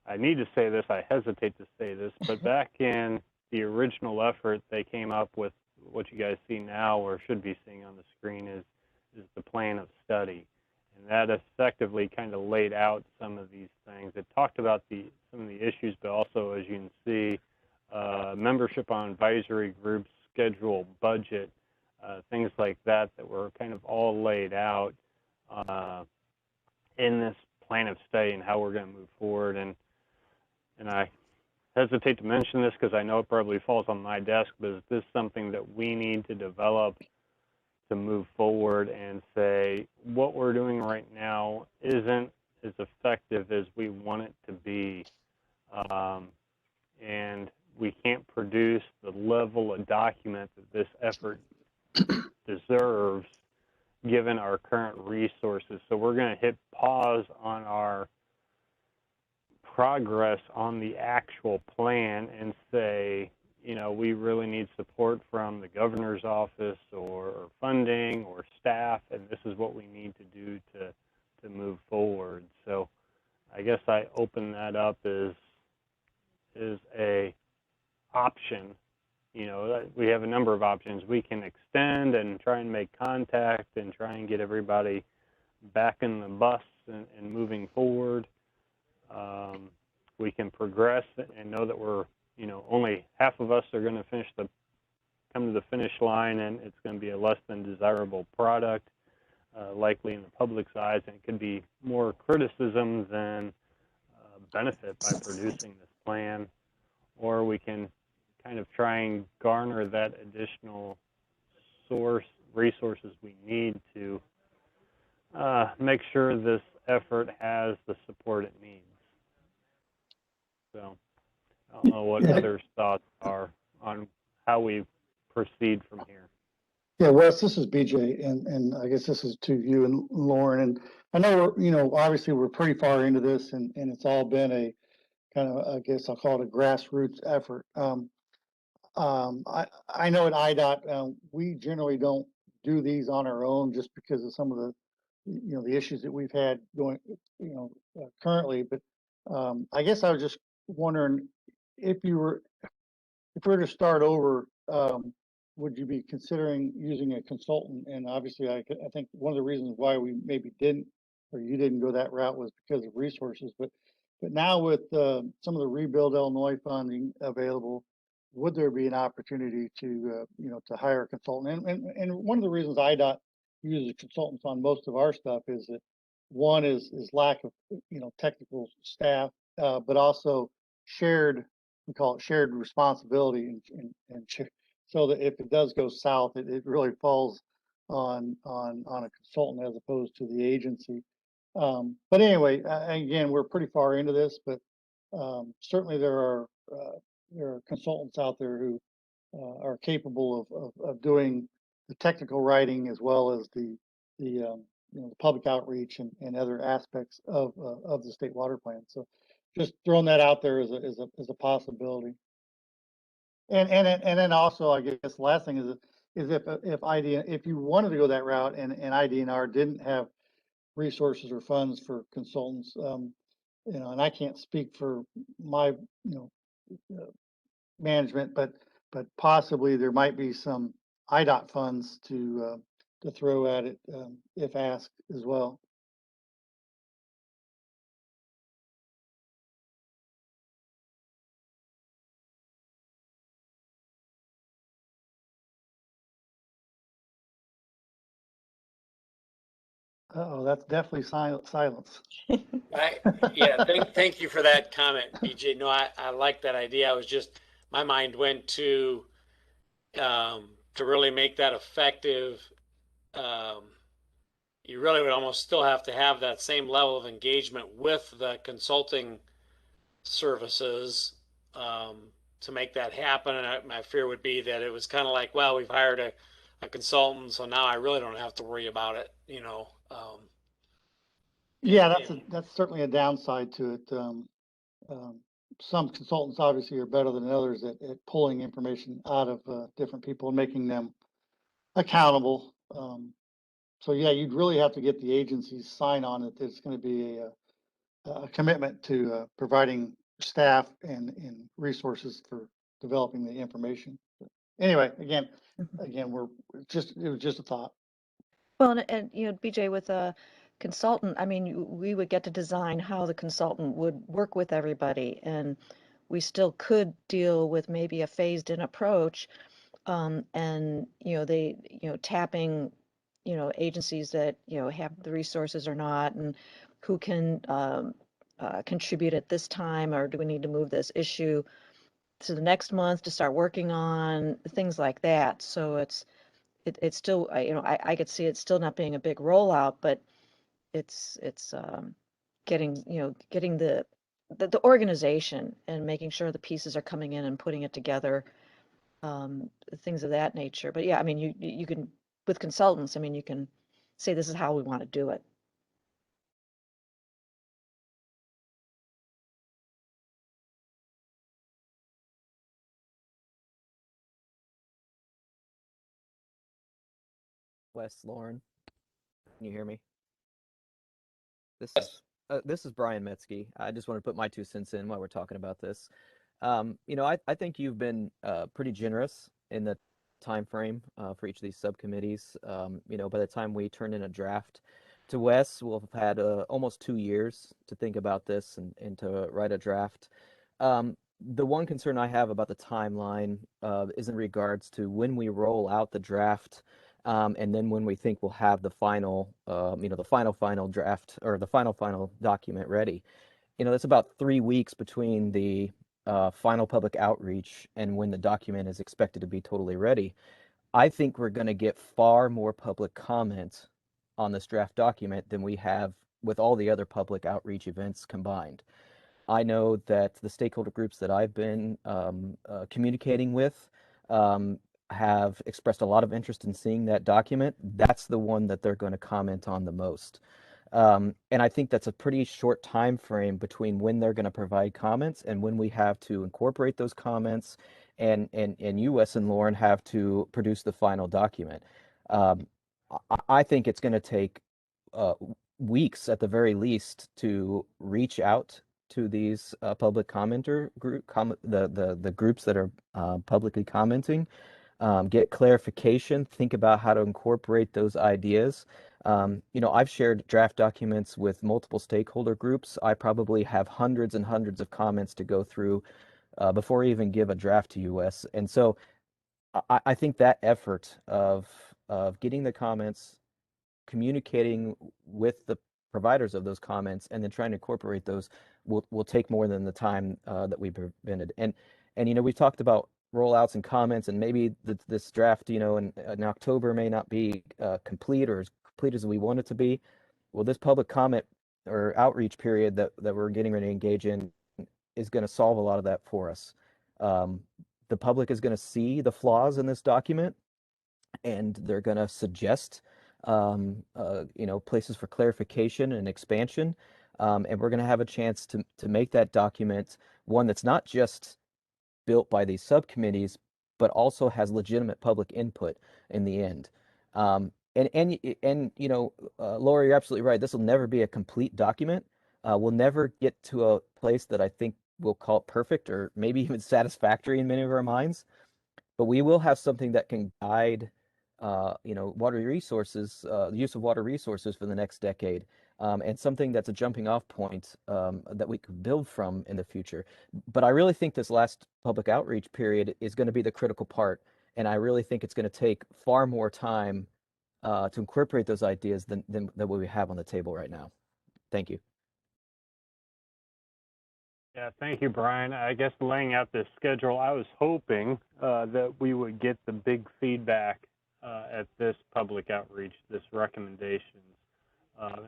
I need to say this, I hesitate to say this, but back in the original effort, they came up with what you guys see now, or should be seeing on the screen, is the plan of study. And that effectively kind of laid out some of these things. It talked about some of the issues, but also, as you can see, membership on advisory groups, schedule, budget, things like that were kind of all laid out in this plan of study and how we're going to move forward. And I hesitate to mention this because I know it probably falls on my desk, but is this something that we need to develop to move forward and say what we're doing right now isn't as effective as we want it to be, and we can't produce the level of document that this effort deserves given our current resources. So we're going to hit pause on our progress on the actual plan and say, we really need support from the governor's office or funding or staff, and this is what we need to do to move forward. So I guess I open that up as a option. We have a number of options. We can extend and try and make contact and try and get everybody back in the bus and moving forward. We can progress and know that we're, only half of us are going to come to the finish line, and it's going to be a less than desirable product, likely in the public's eyes, and it could be more criticism than benefit by producing this plan. Or we can kind of try and garner that additional resources we need to make sure this effort has the support it needs. So I don't know what others' thoughts are on how we proceed from here. Yeah, Wes, this is BJ, and I guess this is to you and Lauren. And I know obviously we're pretty far into this, and it's all been a kind of, I guess I'll call it a grassroots effort. I know at IDOT, we generally don't do these on our own just because of some of the, the issues that we've had going, currently. But I guess I was just wondering if we were to start over, would you be considering using a consultant? And obviously, I think one of the reasons why we maybe didn't, or you didn't go that route, was because of resources. But now with some of the Rebuild Illinois funding available, would there be an opportunity to to hire a consultant? And one of the reasons IDOT uses consultants on most of our stuff is that one is lack of technical staff, but also we call it shared responsibility, and so that if it does go south, it really falls on a consultant as opposed to the agency. But anyway, again, we're pretty far into this, but certainly there are consultants out there who are capable of doing the technical writing as well as the public outreach and other aspects of the state water plan. So just throwing that out there as a possibility. And then also, I guess the last thing is if you wanted to go that route and IDNR didn't have resources or funds for consultants, and I can't speak for my management, but possibly there might be some IDOT funds to throw at it if asked as well. Oh, that's definitely silence. Thank you for that comment, BJ. No, I like that idea. My mind went to really make that effective. You really would almost still have to have that same level of engagement with the consulting services to make that happen. And my fear would be that it was kind of like, well, we've hired a consultant, so now I really don't have to worry about it, Yeah, that's certainly a downside to it. Some consultants obviously are better than others at pulling information out of different people and making them accountable. So yeah, you'd really have to get the agencies sign on it. There's going to be a commitment to providing staff and resources for developing the information. But anyway, again, it was just a thought. Well, and BJ, with a consultant, I mean, we would get to design how the consultant would work with everybody, and we still could deal with maybe a phased-in approach, and they tapping agencies that have the resources or not, and who can contribute at this time, or do we need to move this issue to the next month to start working on things like that. So it's still, I could see it still not being a big rollout, but it's getting the organization and making sure the pieces are coming in and putting it together, things of that nature. But yeah, I mean, you can, with consultants, I mean, you can say this is how we want to do it. Wes, Lauren, can you hear me? Yes. This is Brian Metzke. I just want to put my 2 cents in while we're talking about this. I think you've been pretty generous in the time frame for each of these subcommittees. By the time we turn in a draft to Wes, we'll have had almost 2 years to think about this and to write a draft. The one concern I have about the timeline is in regards to when we roll out the draft, and then when we think we'll have the final, the final draft or the final document ready. That's about 3 weeks between the final public outreach and when the document is expected to be totally ready. I think we're going to get far more public comment on this draft document than we have with all the other public outreach events combined. I know that the stakeholder groups that I've been communicating with have expressed a lot of interest in seeing that document. That's the one that they're going to comment on the most. And I think that's a pretty short time frame between when they're going to provide comments and when we have to incorporate those comments, and you, Wes and Lauren, have to produce the final document. I think it's going to take weeks at the very least to reach out to these public commenter the groups that are publicly commenting, get clarification, think about how to incorporate those ideas. I've shared draft documents with multiple stakeholder groups. I probably have hundreds and hundreds of comments to go through before I even give a draft to US. And so I think that effort of getting the comments, communicating with the providers of those comments, and then trying to incorporate those will take more than the time that we've prevented. And we've talked about rollouts and comments, and maybe this draft, in October may not be complete or as complete as we want it to be. Well, this public comment or outreach period that we're getting ready to engage in is going to solve a lot of that for us. The public is going to see the flaws in this document, and they're going to suggest places for clarification and expansion. And we're going to have a chance to make that document one that's not just built by these subcommittees, but also has legitimate public input in the end. Laura, you're absolutely right. This will never be a complete document. We'll never get to a place that I think we'll call it perfect or maybe even satisfactory in many of our minds. But we will have something that can guide, water resources, the use of water resources for the next decade, and something that's a jumping off point that we could build from in the future. But I really think this last public outreach period is going to be the critical part, and I really think it's going to take far more time to incorporate those ideas than what we have on the table right now. Thank you. Yeah, thank you, Brian. I guess laying out this schedule, I was hoping that we would get the big feedback at this public outreach, this recommendations,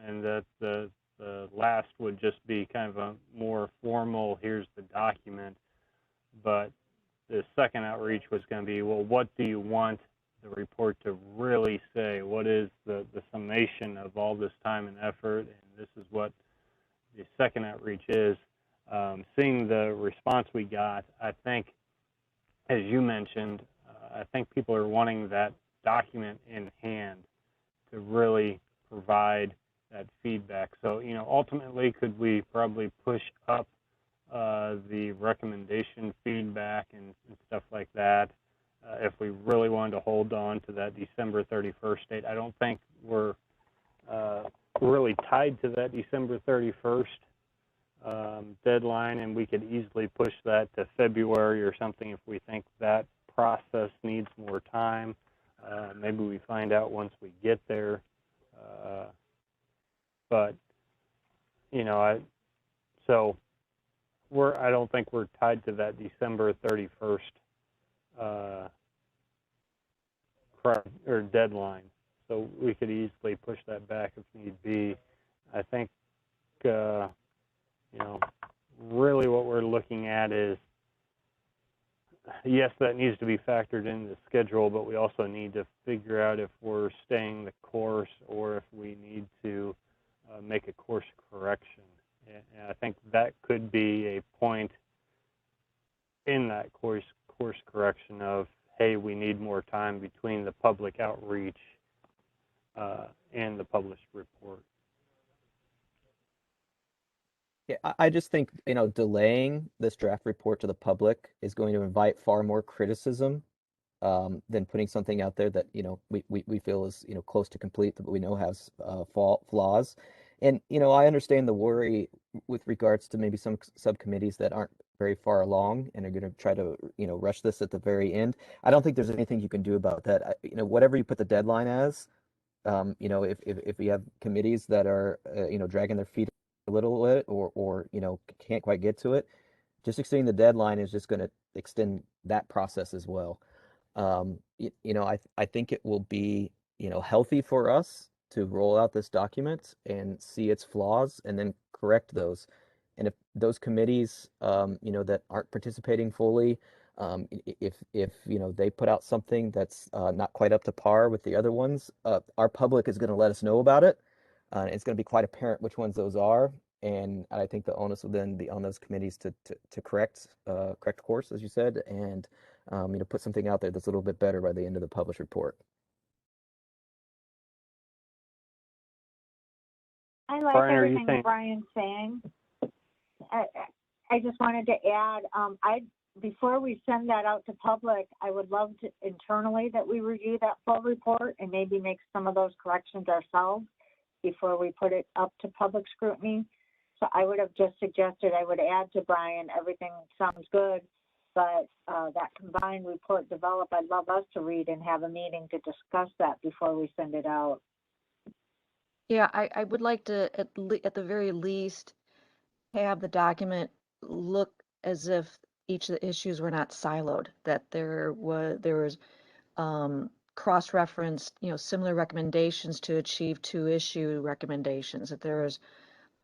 and that the last would just be kind of a more formal, here's the document. But the second outreach was going to be, well, what do you want the report to really say? What is the summation of all this time and effort? And this is what the second outreach is. Seeing the response we got, I think, as you mentioned, I think people are wanting that document in hand to really provide that feedback. So, ultimately, could we probably push up the recommendation feedback and stuff like that if we really wanted to hold on to that December 31st date? I don't think we're really tied to that December 31st deadline, and we could easily push that to February or something if we think that process needs more time. Maybe we find out once we get there. But I don't think we're tied to that December 31st or deadline. So we could easily push that back if need be. I think really what we're looking at is, yes, that needs to be factored into the schedule, but we also need to figure out if we're staying the course or if we need to make a course correction. And I think that could be a point in that course correction of, hey, we need more time between the public outreach in the published report. Yeah, I just think, delaying this draft report to the public is going to invite far more criticism than putting something out there that, we feel is, close to complete, but we know has flaws. And, I understand the worry with regards to maybe some subcommittees that aren't very far along and are going to try to, rush this at the very end. I don't think there's anything you can do about that. Whatever you put the deadline as, if you have committees that are, dragging their feet a little bit or can't quite get to it, just extending the deadline is just going to extend that process as well. I think it will be, healthy for us to roll out this document and see its flaws and then correct those. And if those committees, that aren't participating fully, if they put out something that's not quite up to par with the other ones, our public is going to let us know about it. It's going to be quite apparent which ones those are. And I think the onus will then be on those committees to correct course, as you said, and put something out there that's a little bit better by the end of the published report. I like Brian, everything that Brian's saying. I just wanted to add, before we send that out to public, I would love to internally that we review that full report and maybe make some of those corrections ourselves before we put it up to public scrutiny. So I would have just suggested I would add to Brian, everything sounds good, but that combined report develop, I'd love us to read and have a meeting to discuss that before we send it out. Yeah, I would like to, at the very least, have the document look as if each of the issues were not siloed, that there was cross-referenced, similar recommendations to achieve two issue recommendations, that there was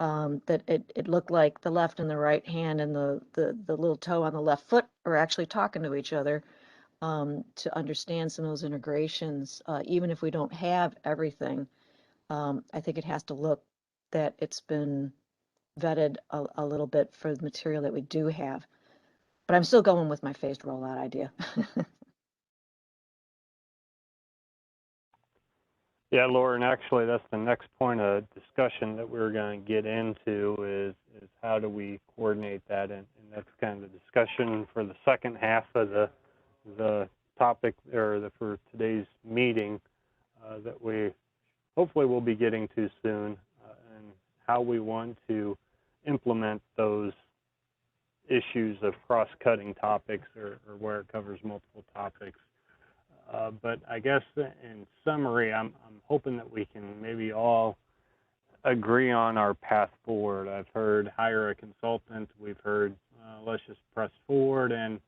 that it looked like the left and the right hand and the little toe on the left foot are actually talking to each other to understand some of those integrations, even if we don't have everything. I think it has to look that it's been vetted a little bit for the material that we do have. But I'm still going with my phased rollout idea. Yeah, Lauren, actually, that's the next point of discussion that we're going to get into is how do we coordinate that, and that's kind of the discussion for the second half of the topic or for today's meeting that we hopefully will be getting to soon, and how we want to implement those issues of cross-cutting topics or where it covers multiple topics. But I guess in summary, I'm hoping that we can maybe all agree on our path forward. I've heard hire a consultant. We've heard let's just press forward and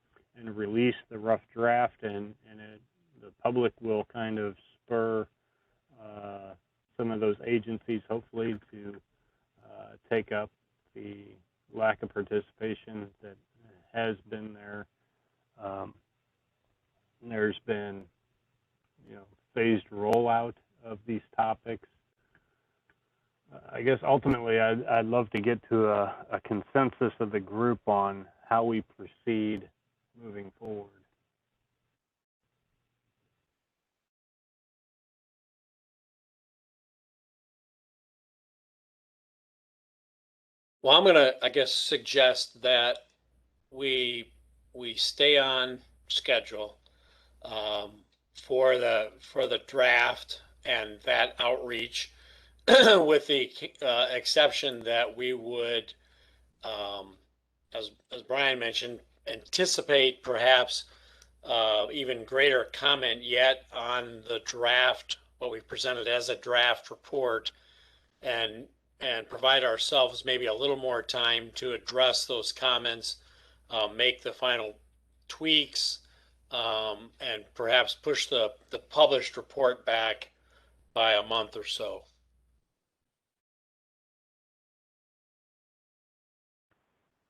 release the rough draft, and the public will kind of spur some of those agencies, hopefully, to take up the lack of participation that has been there. There's been, phased rollout of these topics. I guess ultimately I'd love to get to a consensus of the group on how we proceed moving forward. Well, I'm going to, I guess, suggest that we stay on schedule for the draft and that outreach, with the exception that we would, as Brian mentioned, anticipate perhaps even greater comment yet on the draft, what we presented as a draft report, and provide ourselves maybe a little more time to address those comments, make the final tweaks, and perhaps push the published report back by a month or so.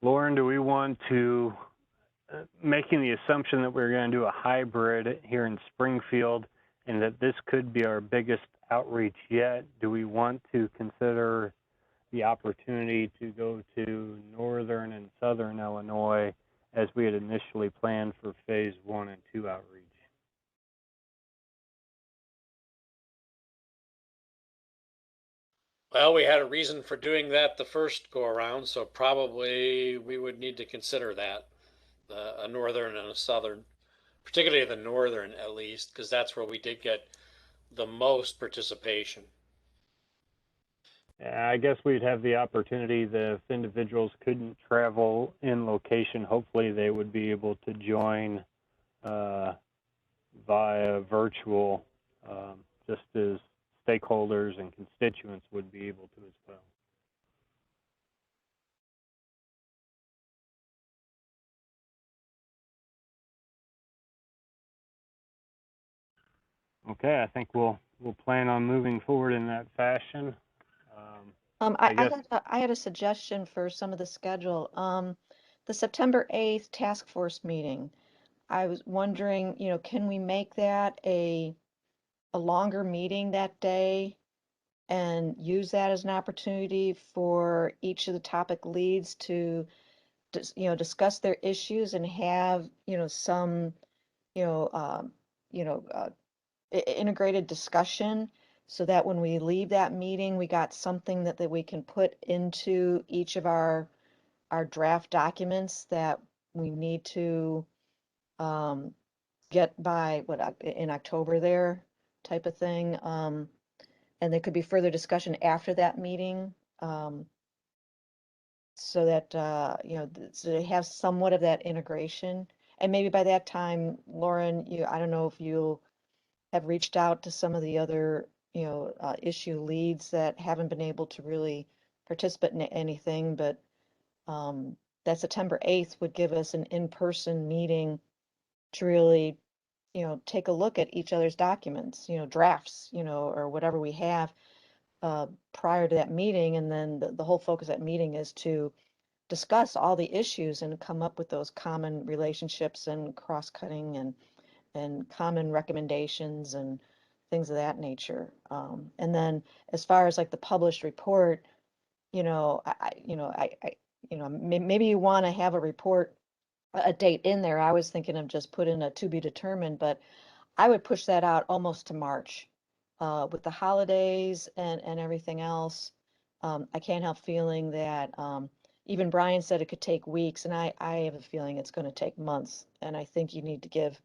Lauren, do we want to, making the assumption that we're going to do a hybrid here in Springfield and that this could be our biggest outreach yet, do we want to consider the opportunity to go to northern and southern Illinois as we had initially planned for phase 1 and 2 outreach? Well, we had a reason for doing that the first go around, so probably we would need to consider that, a northern and a southern, particularly the northern at least, because that's where we did get the most participation. I guess we'd have the opportunity that if individuals couldn't travel in location, hopefully they would be able to join via virtual, just as stakeholders and constituents would be able to as well. Okay, I think we'll plan on moving forward in that fashion. I had a suggestion for some of the schedule. The September 8th task force meeting. I was wondering, can we make that a longer meeting that day and use that as an opportunity for each of the topic leads to discuss their issues and have, some, you know, um, integrated discussion so that when we leave that meeting, we got something that we can put into each of our draft documents that we need to get by in October there type of thing. And there could be further discussion after that meeting. So that so they have somewhat of that integration. And maybe by that time, Lauren, I don't know if you'll have reached out to some of the other issue leads that haven't been able to really participate in anything, but that September 8th would give us an in-person meeting to really take a look at each other's documents, drafts, or whatever we have prior to that meeting. And then the whole focus of that meeting is to discuss all the issues and come up with those common relationships and cross-cutting and common recommendations and things of that nature. And then as far as like the published report, maybe you want to have a report, a date in there. I was thinking of just put in a to be determined, but I would push that out almost to March. With the holidays and everything else, I can't help feeling that even Brian said it could take weeks, and I have a feeling it's going to take months. And I think you need to give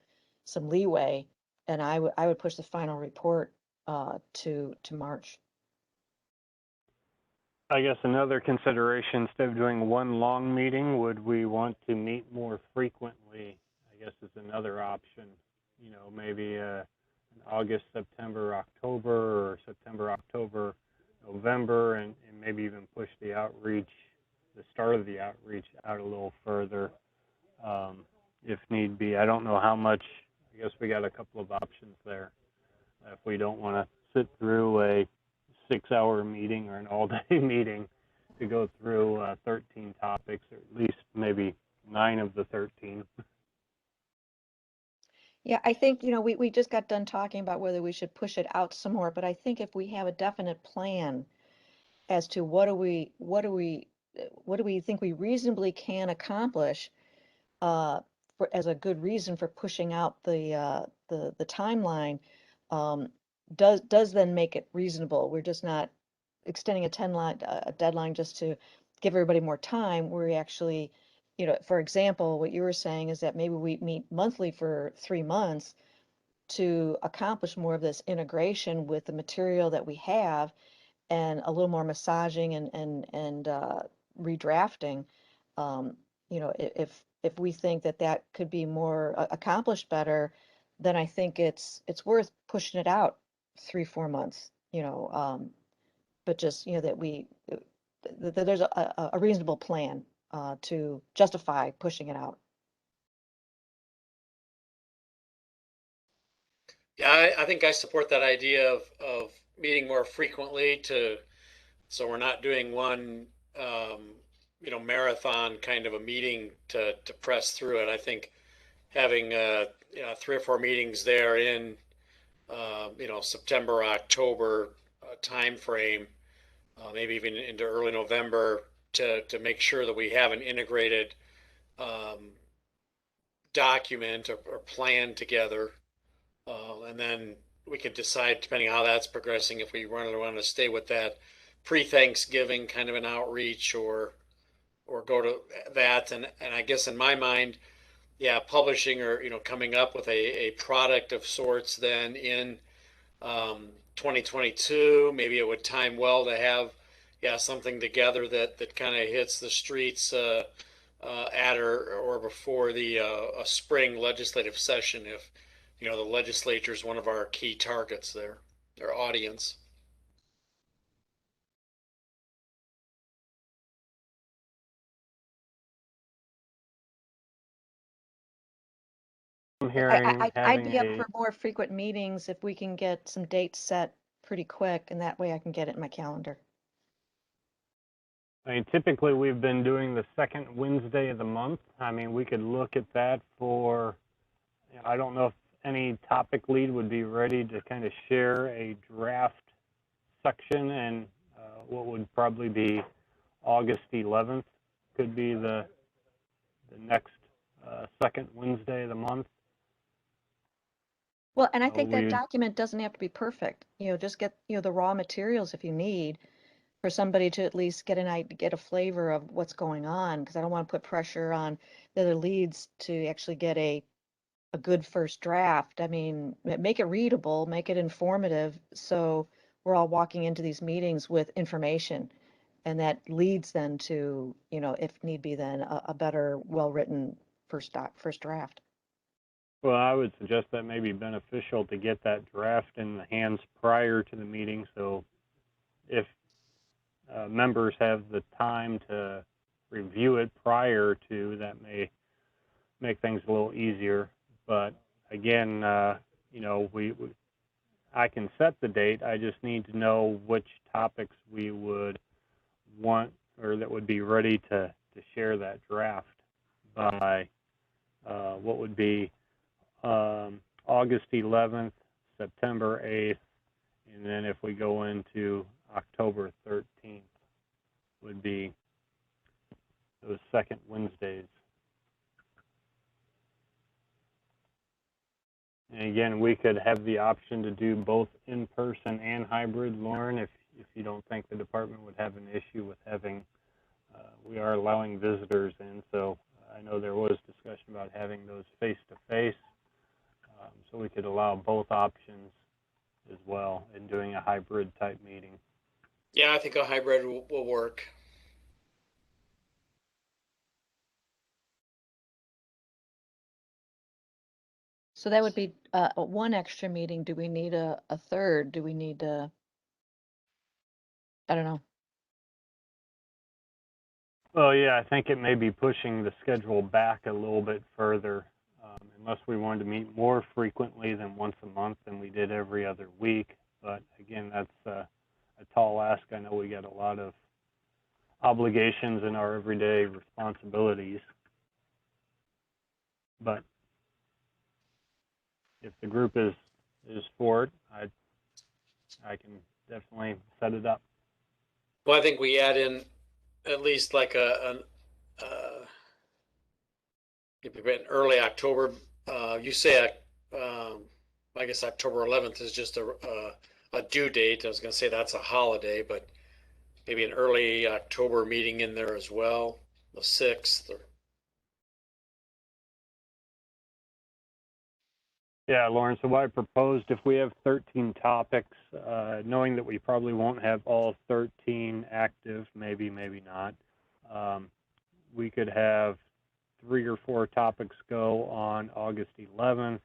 some leeway, and I would push the final report to March. I guess another consideration, instead of doing one long meeting, would we want to meet more frequently? I guess is another option. Maybe an August, September, October, or September, October, November, and maybe even push the start of the outreach out a little further, if need be. I don't know how much. I guess we got a couple of options there. If we don't want to sit through a 6-hour meeting or an all-day meeting to go through 13 topics, or at least maybe 9 of the 13. Yeah, I think, we just got done talking about whether we should push it out some more, but I think if we have a definite plan as to what do we think we reasonably can accomplish, as a good reason for pushing out the timeline, um, does then make it reasonable. We're just not extending a deadline just to give everybody more time. We're actually, for example, what you were saying is that maybe we meet monthly for 3 months to accomplish more of this integration with the material that we have and a little more massaging and redrafting. Um, if we think that could be more accomplished better, then I think it's worth pushing it out 3-4 months. But just that that there's a reasonable plan to justify pushing it out. Yeah, I think I support that idea of meeting more frequently so we're not doing one, marathon kind of a meeting to press through it. I think having 3 or 4 meetings there in, September, October time frame, maybe even into early November to make sure that we have an integrated um, document or plan together. And then we can decide, depending on how that's progressing, if we want to stay with that pre-Thanksgiving kind of an outreach or go to that. And I guess in my mind, yeah, publishing or, coming up with a product of sorts then in 2022, maybe it would time well to have, yeah, something together that kind of hits the streets at or before the a spring legislative session if, the legislature is one of our key targets there, their audience. I'm hearing I'd having be up a, for more frequent meetings if we can get some dates set pretty quick, and that way I can get it in my calendar. I mean, typically we've been doing the second Wednesday of the month. I mean, we could look at that for, I don't know if any topic lead would be ready to kind of share a draft section, and what would probably be August 11th could be the next second Wednesday of the month. Well, and I think that we document doesn't have to be perfect. Just get, the raw materials if you need for somebody to at least get a flavor of what's going on, because I don't want to put pressure on the other leads to actually get a good first draft. I mean, make it readable, make it informative, so we're all walking into these meetings with information, and that leads then to, if need be, then a better, well-written first draft. Well, I would suggest that may be beneficial to get that draft in the hands prior to the meeting, so if members have the time to review it prior to, that may make things a little easier. But again, I can set the date. I just need to know which topics we would want or that would be ready to share that draft by what would be August 11th, September 8th, and then if we go into October 13th would be those second Wednesdays. And again, we could have the option to do both in-person and hybrid, Lauren, if you don't think the department would have an issue with having, we are allowing visitors in, so I know there was discussion about having those face-to-face, so we could allow both options as well in doing a hybrid type meeting. Yeah, I think a hybrid will work. So that would be one extra meeting. Do we need a third? Do we need I don't know. Well, yeah, I think it may be pushing the schedule back a little bit further, unless we wanted to meet more frequently than once a month than we did every other week. But again, that's a tall ask. I know we got a lot of obligations in our everyday responsibilities. But if the group is for it, I can definitely set it up. Well, I think we add in at least like in early October. You say, I guess October 11th is just a due date. I was going to say that's a holiday, but maybe an early October meeting in there as well, the 6th. Yeah, Lauren, so what I proposed, if we have 13 topics, knowing that we probably won't have all 13 active, maybe not, we could have 3 or 4 topics go on August 11th,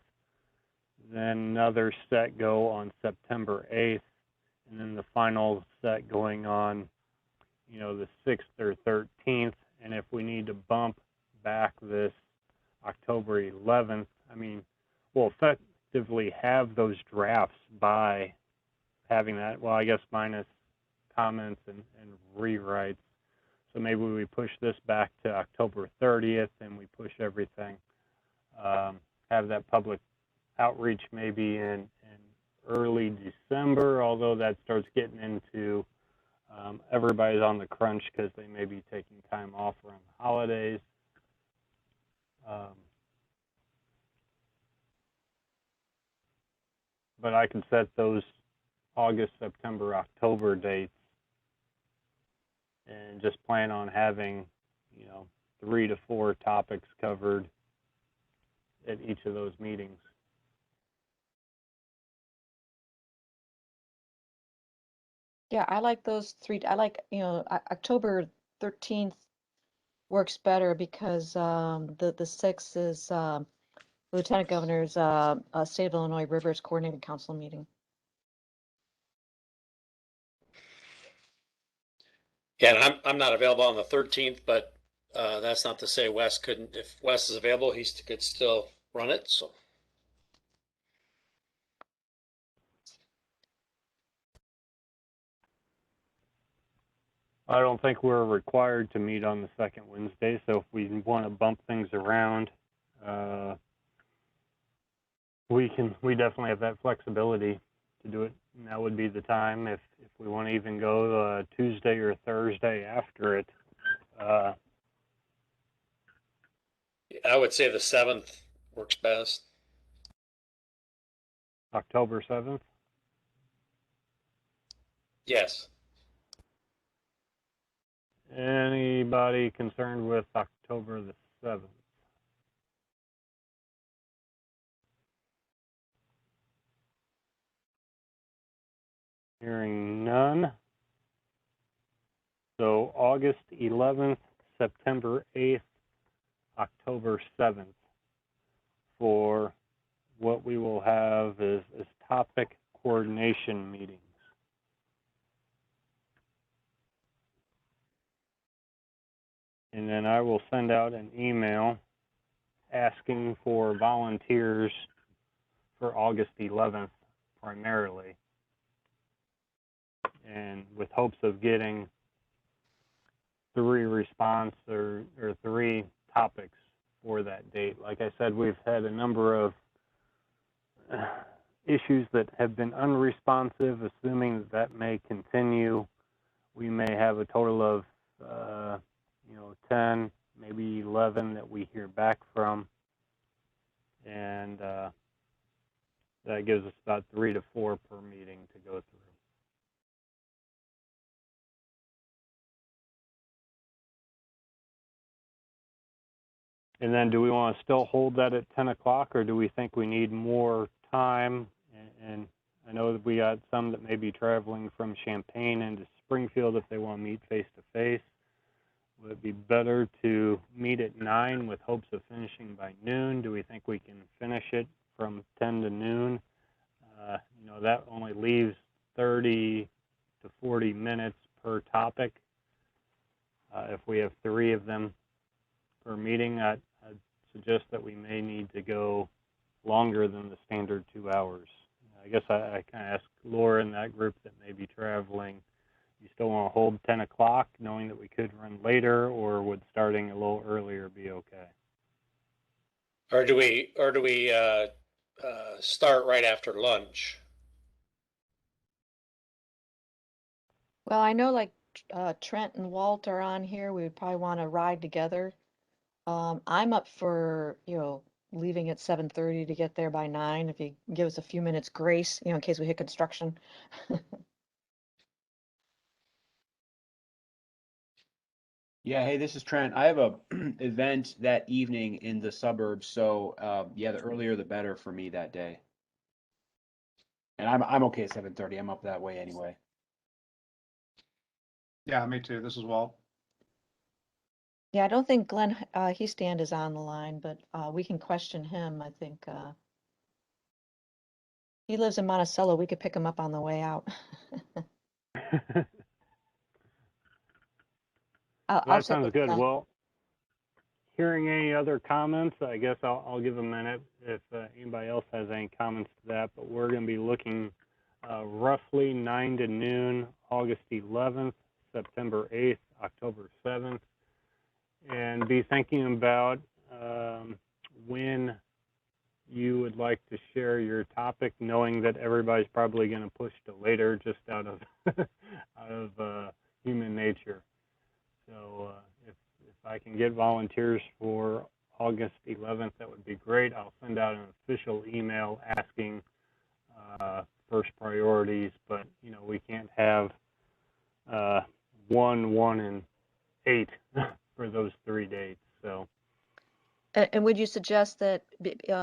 then another set go on September 8th, and then the final set going on, the 6th or 13th. And if we need to bump back this October 11th, I mean, we'll effectively have those drafts by having that, well, I guess minus comments and rewrites. So maybe we push this back to October 30th and we push everything, have that public outreach maybe in early December, although that starts getting into everybody's on the crunch because they may be taking time off around the holidays. But I can set those August, September, October dates and just plan on having, 3 to 4 topics covered at each of those meetings. Yeah, I like those three. I like, October 13th works better because the 6th is Lieutenant Governor's State of Illinois Rivers Coordinating Council meeting. Yeah, and I'm not available on the 13th, but that's not to say Wes couldn't. If Wes is available, he could still run it. So. I don't think we're required to meet on the second Wednesday, so if we want to bump things around, we definitely have that flexibility to do it. And that would be the time if we want to even go Tuesday or Thursday after it. I would say the 7th works best. October 7th? Yes. Anybody concerned with October the 7th? Hearing none. So August 11th, September 8th, October 7th for what we will have is topic coordination meetings. And then I will send out an email asking for volunteers for August 11th primarily, and with hopes of getting 3 response or 3 topics for that date. Like I said, we've had a number of issues that have been unresponsive. Assuming that may continue, we may have a total of 10, maybe 11 that we hear back from, and that gives us about 3 to 4 per meeting to go through. And then do we want to still hold that at 10 o'clock, or do we think we need more time? And I know that we got some that may be traveling from Champaign into Springfield if they want to meet face-to-face. Would it be better to meet at 9 with hopes of finishing by noon? Do we think we can finish it from 10 to noon? That only leaves 30 to 40 minutes per topic. If we have 3 of them per meeting, I'd suggest that we may need to go longer than the standard 2 hours. I guess I kind of asked Laura in that group that may be traveling, you still want to hold 10 o'clock knowing that we could run later, or would starting a little earlier be okay? Or do we start right after lunch? Well, I know like Trent and Walt are on here. We would probably want to ride together. I'm up for, leaving at 7:30 to get there by 9, if you give us a few minutes grace, in case we hit construction. Yeah, hey, this is Trent. I have a event that evening in the suburbs, so yeah, the earlier the better for me that day. And I'm okay at 7:30. I'm up that way anyway. Yeah, me too. This is Walt. Yeah, I don't think Glenn Heastand is on the line, but we can question him. I think he lives in Monticello. We could pick him up on the way out. I'll That sounds good. Well, hearing any other comments, I guess I'll give a minute if anybody else has any comments to that, but we're going to be looking roughly 9 to noon, August 11th, September 8th, October 7th, and be thinking about when you would like to share your topic, knowing that everybody's probably going to push to later just out of human nature. So if I can get volunteers for August 11th, that would be great. I'll send out an official email asking first priorities, but we can't have 1, 1, and 8 for those 3 dates. So, And would you suggest that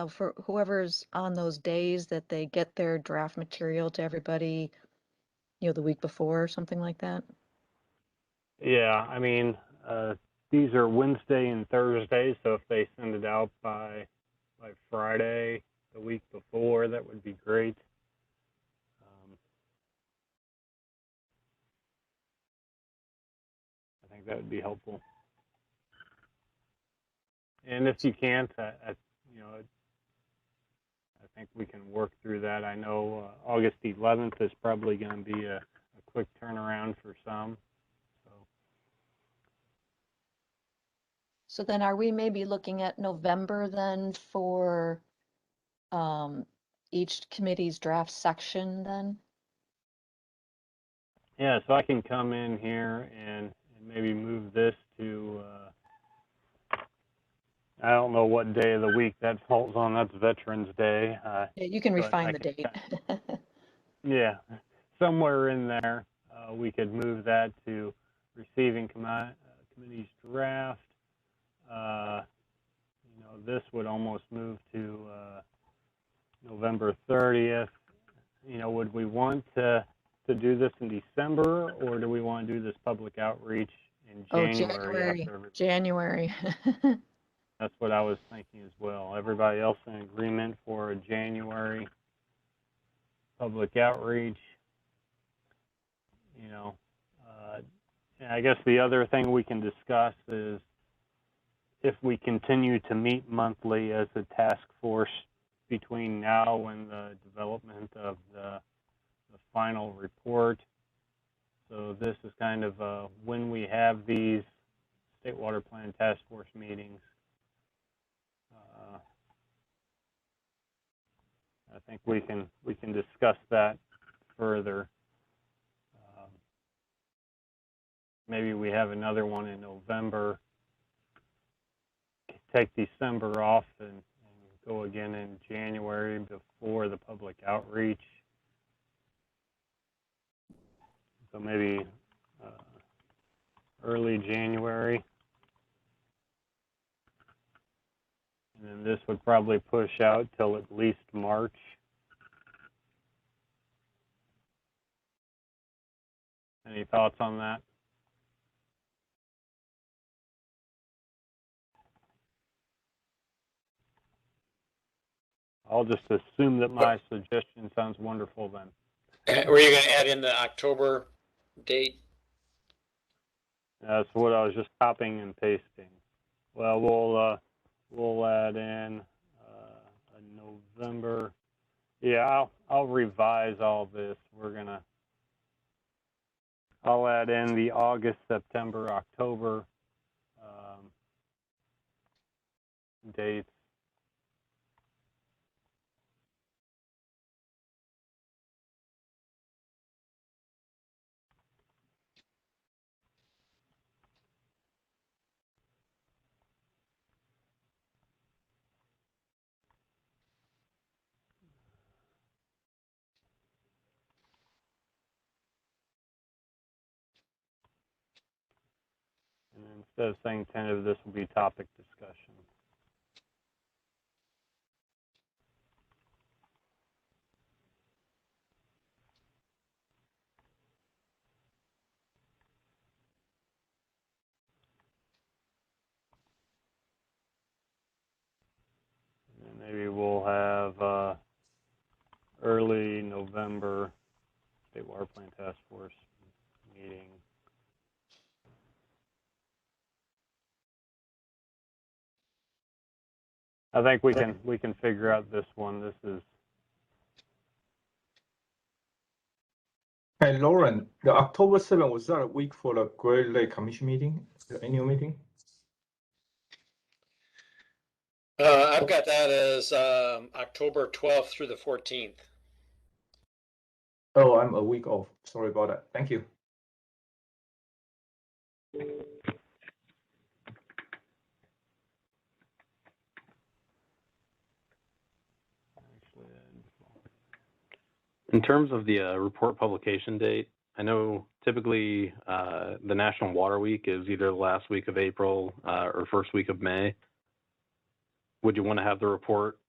for whoever's on those days that they get their draft material to everybody, the week before or something like that? yeah, I mean, these are Wednesday and Thursday, so if they send it out by Friday the week before, that would be great. I think that would be helpful. And if you can't, I think we can work through that. I know August 11th is probably going to be a quick turnaround for some. So then are we maybe looking at November then for each committee's draft section then? Yeah, so I can come in here and maybe move this to, I don't know what day of the week that falls on. That's Veterans Day. Yeah, you can refine the date. Yeah, somewhere in there, we could move that to receiving committee's draft. This would almost move to November 30th. Would we want to do this in December, or do we want to do this public outreach in January? January. That's what I was thinking as well. Everybody else in agreement for a January public outreach? And I guess the other thing we can discuss is if we continue to meet monthly as a task force between now and the development of the final report. So this is kind of when we have these State Water Plan Task Force meetings. I think we can discuss that further. Maybe we have another one in November. Take December off and go again in January before the public outreach. So maybe early January. And then this would probably push out till at least March. Any thoughts on that? I'll just assume that my suggestion sounds wonderful then. Were you going to add in the October date? That's what I was just copying and pasting. Well, we'll add in a November. Yeah, I'll revise all this. I'll add in the August, September, October dates. And instead of saying tentative, this will be topic discussion. And maybe we'll have early November State Water Plan Task Force meeting. I think we can figure out this one. This is. Hey, Lauren, the October 7th, was that a week for the Great Lake Commission meeting, the annual meeting? I've got that as October 12th through the 14th. Oh, I'm a week off. Sorry about that. Thank you. In terms of the report publication date, I know typically the National Water Week is either the last week of April or first week of May. Would you want to have the report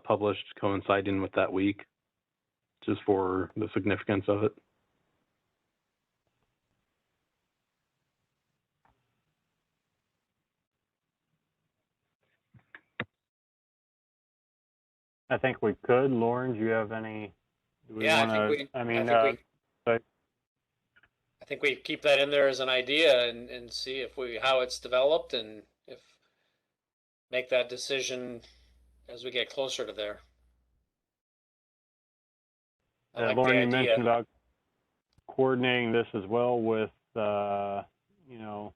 published coinciding with that week, just for the significance of it? I think we could. Lauren, do you have any? Do we Yeah, want to? I think we keep that in there as an idea and see if how it's developed and if make that decision as we get closer to there. I like Lauren, the you idea. mentioned about coordinating this as well with, you know,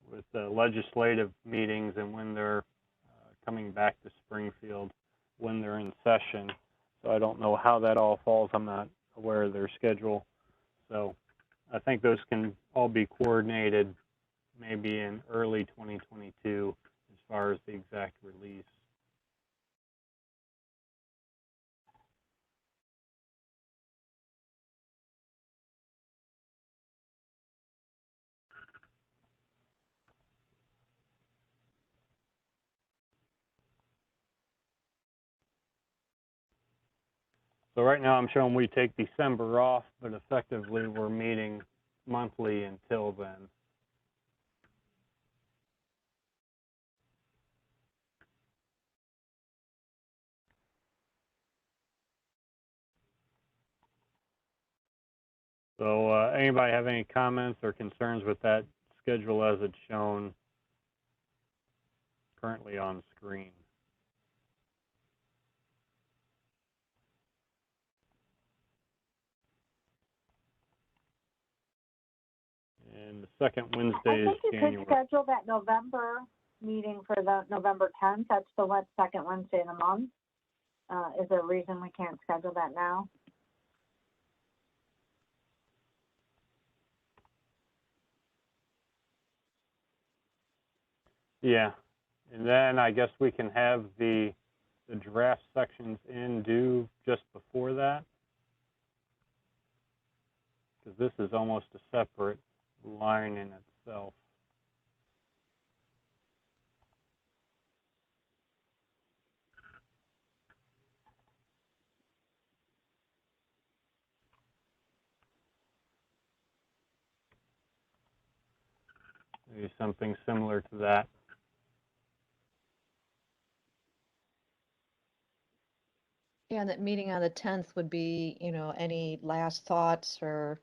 with the legislative meetings and when they're coming back to Springfield, when they're in session. So I don't know how that all falls. I'm not aware of their schedule. So I think those can all be coordinated maybe in early 2022 as far as the exact release. So right now I'm showing we take December off, but effectively we're meeting monthly until then. So anybody have any comments or concerns with that schedule as it's shown currently on screen? And the second Wednesday is I think you January. could schedule that November meeting for the November 10th. That's the second Wednesday in the month. Is there a reason we can't schedule that now? Yeah, and then I guess we can have the draft sections in due just before that, because this is almost a separate line in itself. Maybe something similar to that. Yeah, and that meeting on the 10th would be, you know, any last thoughts or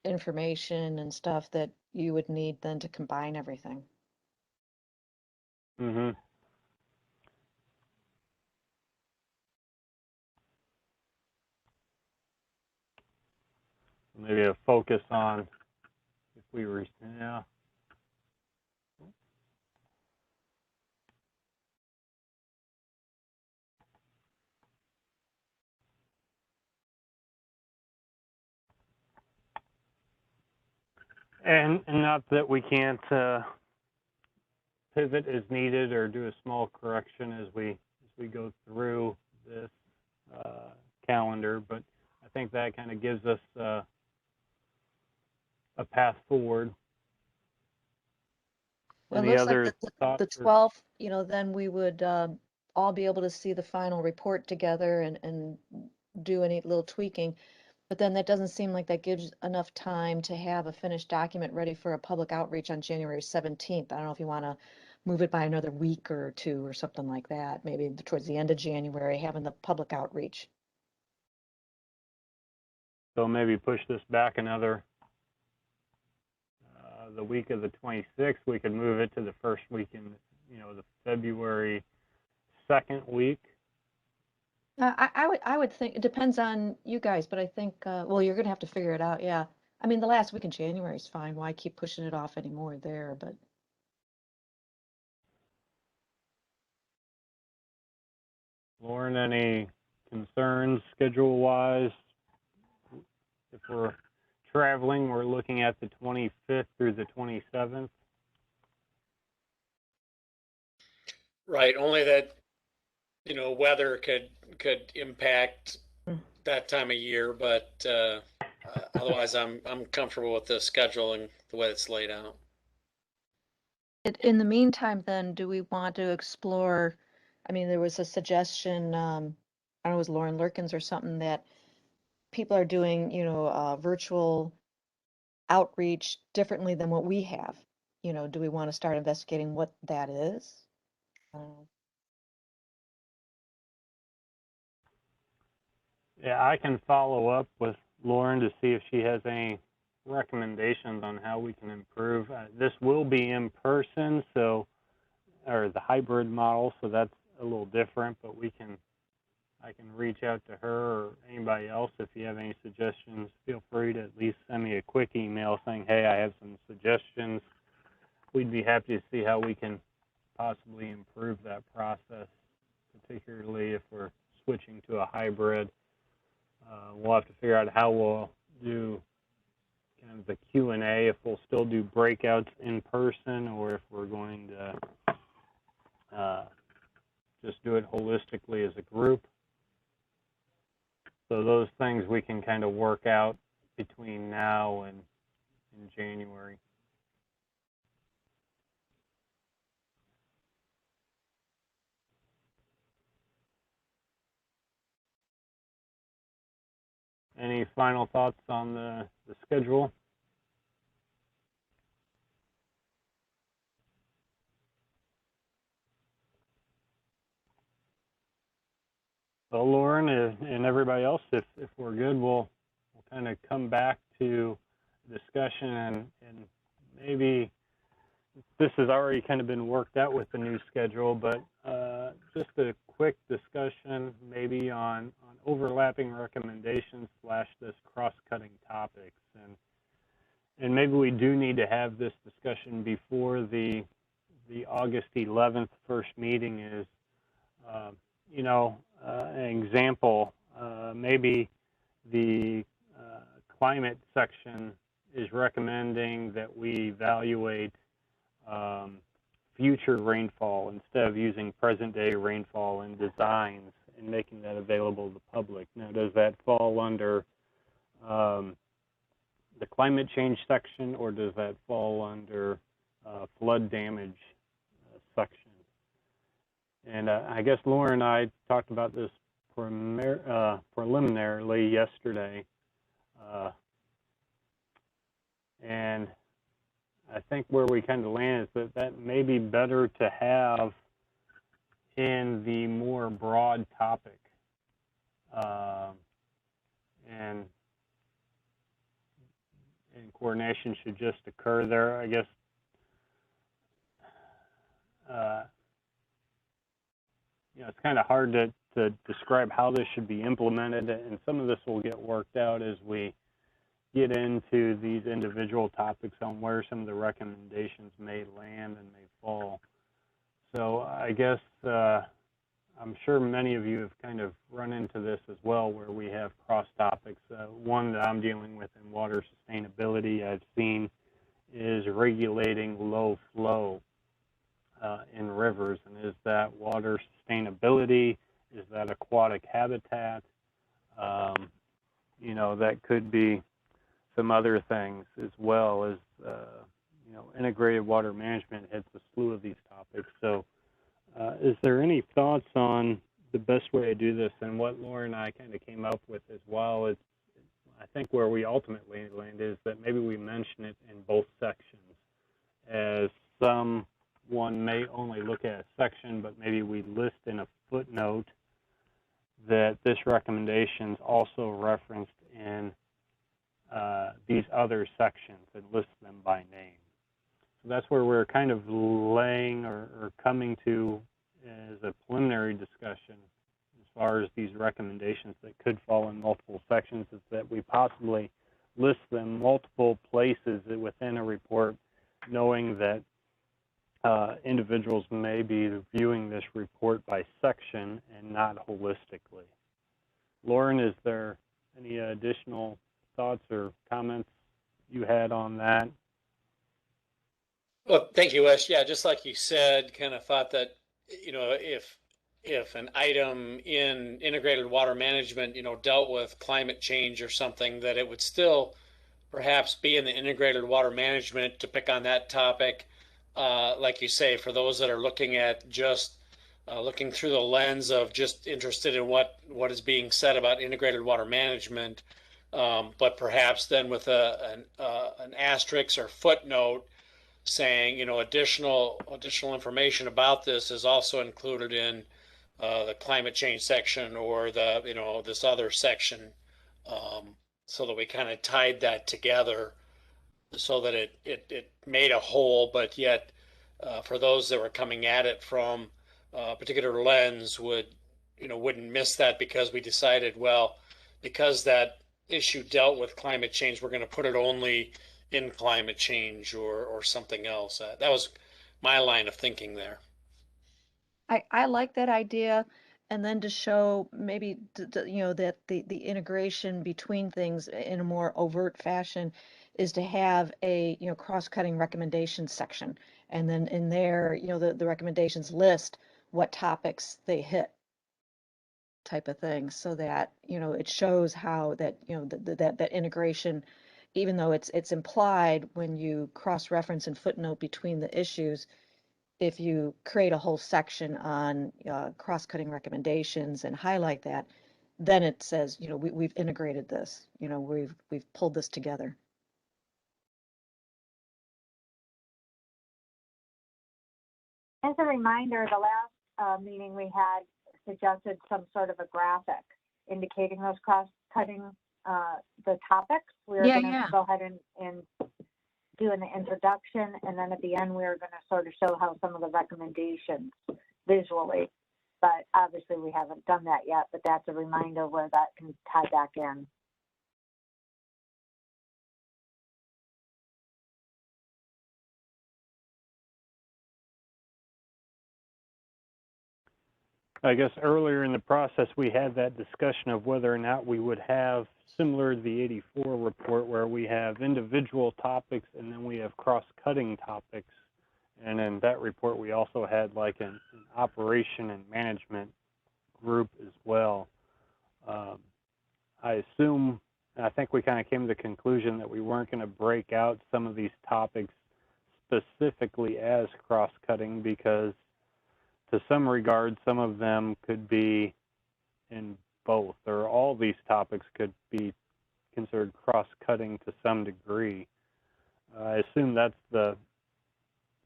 information and stuff that you would need then to combine everything. Mm-hmm. Maybe a focus on if we were, yeah. And not that we can't pivot as needed or do a small correction as we go through this calendar, but I think that kind of gives us a path forward. Well, it Any looks like other thoughts? the 12th, you know, then we would all be able to see the final report together and do any little tweaking. But then that doesn't seem like that gives enough time to have a finished document ready for a public outreach on January 17th. I don't know if you want to move it by another week or two or something like that, maybe towards the end of January, having the public outreach. So maybe push this back another, the week of the 26th, we could move it to the first week in, you know, the February 2nd week. I would think, it depends on you guys, but I think, well, you're going to have to figure it out, yeah. I mean, the last week in January is fine. Why keep pushing it off anymore there, but. Lauren, any concerns schedule-wise? If we're traveling, we're looking at the 25th through the 27th. Right, only that, you know, weather could impact that time of year, but otherwise I'm comfortable with the schedule and the way it's laid out. In the meantime, then, do we want to explore, I mean, there was a suggestion, I don't know, it was Lauren Lurkins or something, that people are doing, virtual outreach differently than what we have. Do we want to start investigating what that is? Yeah, I can follow up with Lauren to see if she has any recommendations on how we can improve. This will be in person, or the hybrid model, so that's a little different, but I can reach out to her or anybody else. If you have any suggestions, feel free to at least send me a quick email saying, hey, I have some suggestions. We'd be happy to see how we can possibly improve that process, particularly if we're switching to a hybrid. We'll have to figure out how we'll do kind of the Q&A, if we'll still do breakouts in person or if we're going to just do it holistically as a group. So those things we can kind of work out between now and in January. Any final thoughts on the schedule? So Lauren and everybody else, if we're good, we'll kind of come back to discussion and maybe this has already kind of been worked out with the new schedule, but just a quick discussion maybe on overlapping recommendations / this cross-cutting topics. And maybe we do need to have this discussion before the August 11th first meeting is, an example, maybe the climate section is recommending that we evaluate future rainfall instead of using present day rainfall in designs and making that available to the public. Now, does that fall under the climate change section, or does that fall under flood damage section? And I guess Lauren and I talked about this preliminarily yesterday. And I think where we kind of land is that may be better to have in the more broad topic. And coordination should just occur there. I guess it's kind of hard to describe how this should be implemented, and some of this will get worked out as we get into these individual topics on where some of the recommendations may land and may fall. So I guess I'm sure many of you have kind of run into this as well, where we have cross topics. One that I'm dealing with in water sustainability I've seen is regulating low flow in rivers. And is that water sustainability? Is that aquatic habitat? That could be some other things as well as, integrated water management hits a slew of these topics. So is there any thoughts on the best way to do this? And what Lauren and I kind of came up with as well is, I think where we ultimately land is that maybe we mention it in both sections, as someone may only look at a section, but maybe we list in a footnote that this recommendation is also referenced in these other sections and list them by name. So that's where we're kind of laying or coming to as a preliminary discussion as far as these recommendations that could fall in multiple sections, is that we possibly list them multiple places within a report, knowing that individuals may be viewing this report by section and not holistically. Lauren, is there any additional thoughts or comments you had on that? Well, thank you, Wes. Yeah, just like you said, kind of thought that, if if an item in integrated water management, dealt with climate change or something, that it would still perhaps be in the integrated water management to pick on that topic. Like you say, for those that are looking at just looking through the lens of just interested in what is being said about integrated water management, but perhaps then with an asterisk or footnote saying, additional information about this is also included in the climate change section or the, this other section, so that we kind of tied that together so that it made a whole, but yet for those that were coming at it from a particular lens wouldn't miss that, because we decided, well, because that issue dealt with climate change, we're going to put it only in climate change or something else. That was my line of thinking there. I like that idea. And then to show maybe, that the integration between things in a more overt fashion is to have a, cross-cutting recommendations section. And then in there, the recommendations list what topics they hit, type of thing, so that, it shows how that, that integration, even though it's implied when you cross-reference and footnote between the issues, if you create a whole section on cross-cutting recommendations and highlight that, then it says, we've integrated this, we've pulled this together. As a reminder, the last meeting we had suggested some sort of a graphic indicating those cross-cutting the topics. We were going to go ahead and do an introduction, and then at the end we were going to sort of show how some of the recommendations visually, but obviously we haven't done that yet, but that's a reminder where that can tie back in. I guess earlier in the process, we had that discussion of whether or not we would have, similar to the 84 report, where we have individual topics and then we have cross-cutting topics. And in that report, we also had like an operation and management group as well. I assume, I think we kind of came to the conclusion that we weren't going to break out some of these topics specifically as cross-cutting, because to some regard, some of them could be in both, or all these topics could be considered cross-cutting to some degree. I assume that's that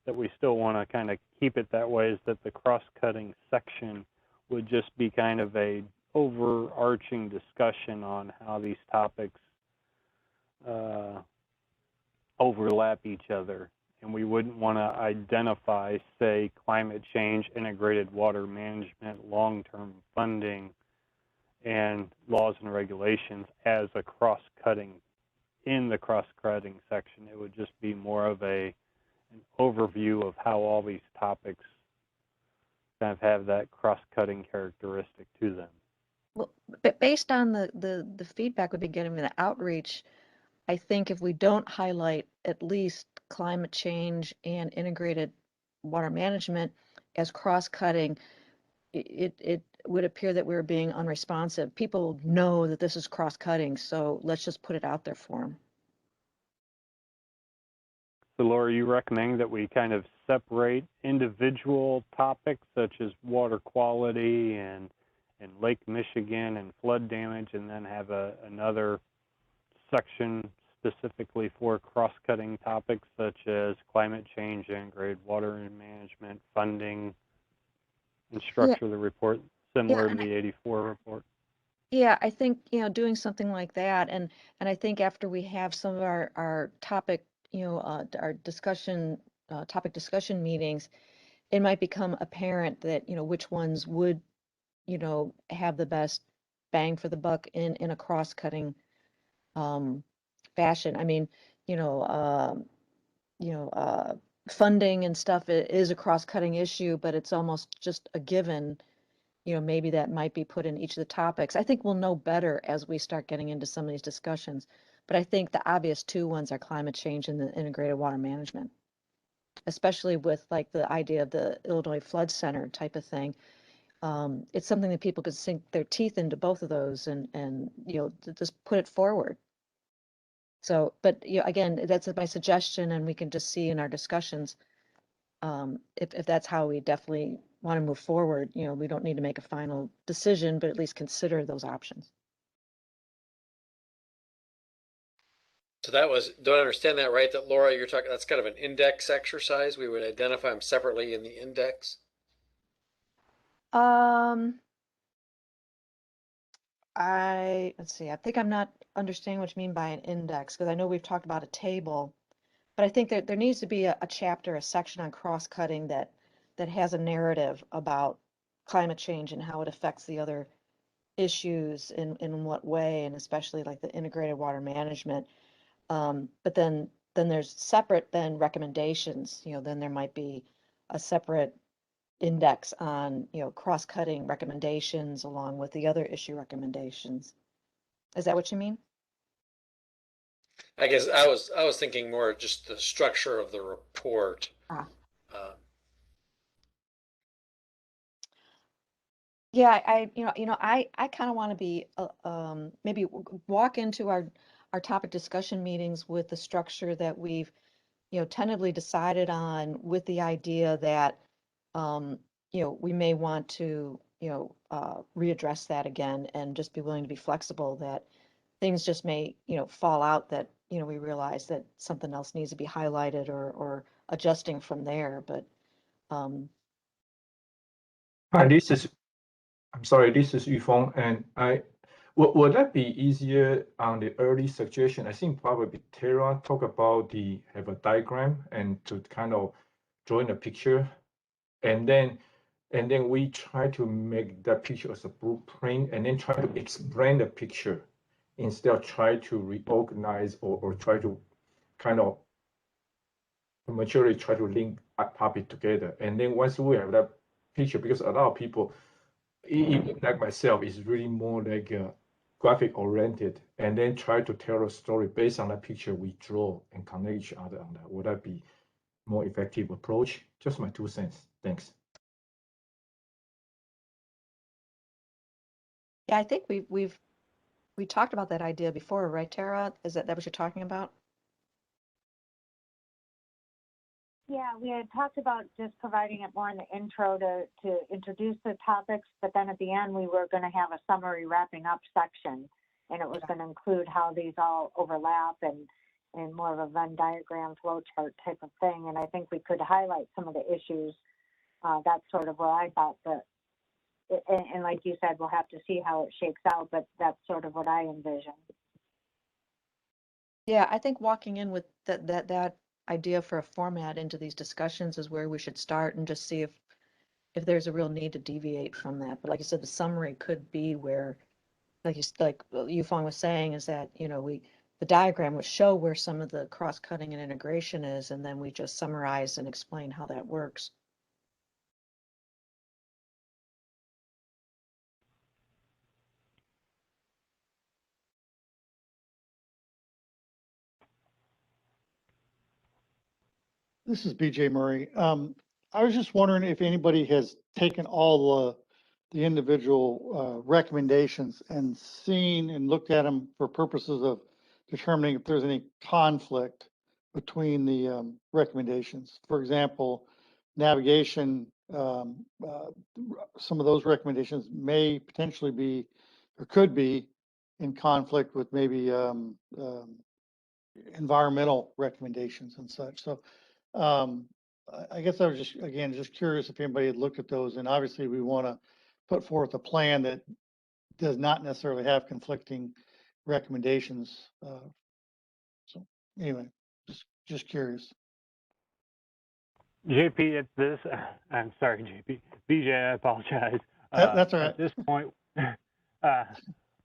we still want to kind of keep it that way, is that the cross-cutting section would just be kind of a overarching discussion on how these topics overlap each other. And we wouldn't want to identify, say, climate change, integrated water management, long-term funding, and laws and regulations as a cross-cutting in the cross-cutting section. It would just be more of an overview of how all these topics kind of have that cross-cutting characteristic to them. Well, but based on the feedback we've been getting in the outreach, I think if we don't highlight at least climate change and integrated water management as cross-cutting, it would appear that we're being unresponsive. People know that this is cross-cutting, so let's just put it out there for them. So Laura, you recommend that we kind of separate individual topics such as water quality and Lake Michigan and flood damage, and then have another section specifically for cross-cutting topics such as climate change, integrated water management, funding, and structure the report similar to the 84 report? Yeah, I think, doing something like that, and I think after we have some of our topic, our discussion, topic discussion meetings, it might become apparent that, which ones would, have the best bang for the buck in a cross-cutting fashion. I mean, funding and stuff is a cross-cutting issue, but it's almost just a given. Maybe that might be put in each of the topics. I think we'll know better as we start getting into some of these discussions. But I think the obvious two ones are climate change and the integrated water management, especially with like the idea of the Illinois Flood Center type of thing. it's something that people could sink their teeth into, both of those, and just put it forward. So, but again, that's my suggestion, and we can just see in our discussions if that's how we definitely want to move forward. We don't need to make a final decision, but at least consider those options. So that was, do I understand that right, that Laura, you're talking, that's kind of an index exercise? We would identify them separately in the index? Let's see, I think I'm not understanding what you mean by an index, because I know we've talked about a table, but I think that there needs to be a chapter, a section on cross-cutting that has a narrative about climate change and how it affects the other issues in what way, and especially like the integrated water management. But then there's separate recommendations. Then there might be a separate index on cross-cutting recommendations along with the other issue recommendations. Is that what you mean? I guess I was thinking more just the structure of the report. Yeah, I kind of want to be maybe walk into our topic discussion meetings with the structure that we've tentatively decided on, with the idea that we may want to readdress that again, and just be willing to be flexible that things just may fall out, that we realize that something else needs to be highlighted, or adjusting from there. But Hi, I'm sorry, this is Yufeng, and would that be easier on the early suggestion? I think probably Tara talk about have a diagram and to kind of draw in a picture, and then we try to make that picture as a blueprint, and then try to explain the picture instead of try to reorganize or try to kind of maturely try to link a topic together. And then once we have that picture, because a lot of people, even like myself, is really more like graphic oriented, and then try to tell a story based on that picture we draw and connect each other on that. Would that be more effective approach? Just my 2 cents. Thanks. yeah, I think we talked about that idea before, right, Tara? Is that what you're talking about? Yeah, we had talked about just providing it more in the intro to introduce the topics, but then at the end we were going to have a summary wrapping up section, and it was going to include how these all overlap, and more of a Venn diagram flow chart type of thing. And I think we could highlight some of the issues. That's sort of where I thought that, and like you said, we'll have to see how it shakes out, but that's sort of what I envision. Yeah, I think walking in with that idea for a format into these discussions is where we should start, and just see if there's a real need to deviate from that. But like you said, the summary could be where, like Yufeng was saying, is that the diagram would show where some of the cross-cutting and integration is, and then we just summarize and explain how that works. This is BJ Murray. I was just wondering if anybody has taken all the individual recommendations and seen and looked at them for purposes of determining if there's any conflict between the recommendations. For example, navigation, some of those recommendations may potentially be or could be in conflict with maybe environmental recommendations and such. So I guess I was just curious if anybody had looked at those, and obviously we want to put forth a plan that does not necessarily have conflicting recommendations. So anyway, just curious. JP, at this, I'm sorry, JP, BJ, I apologize. That's all right.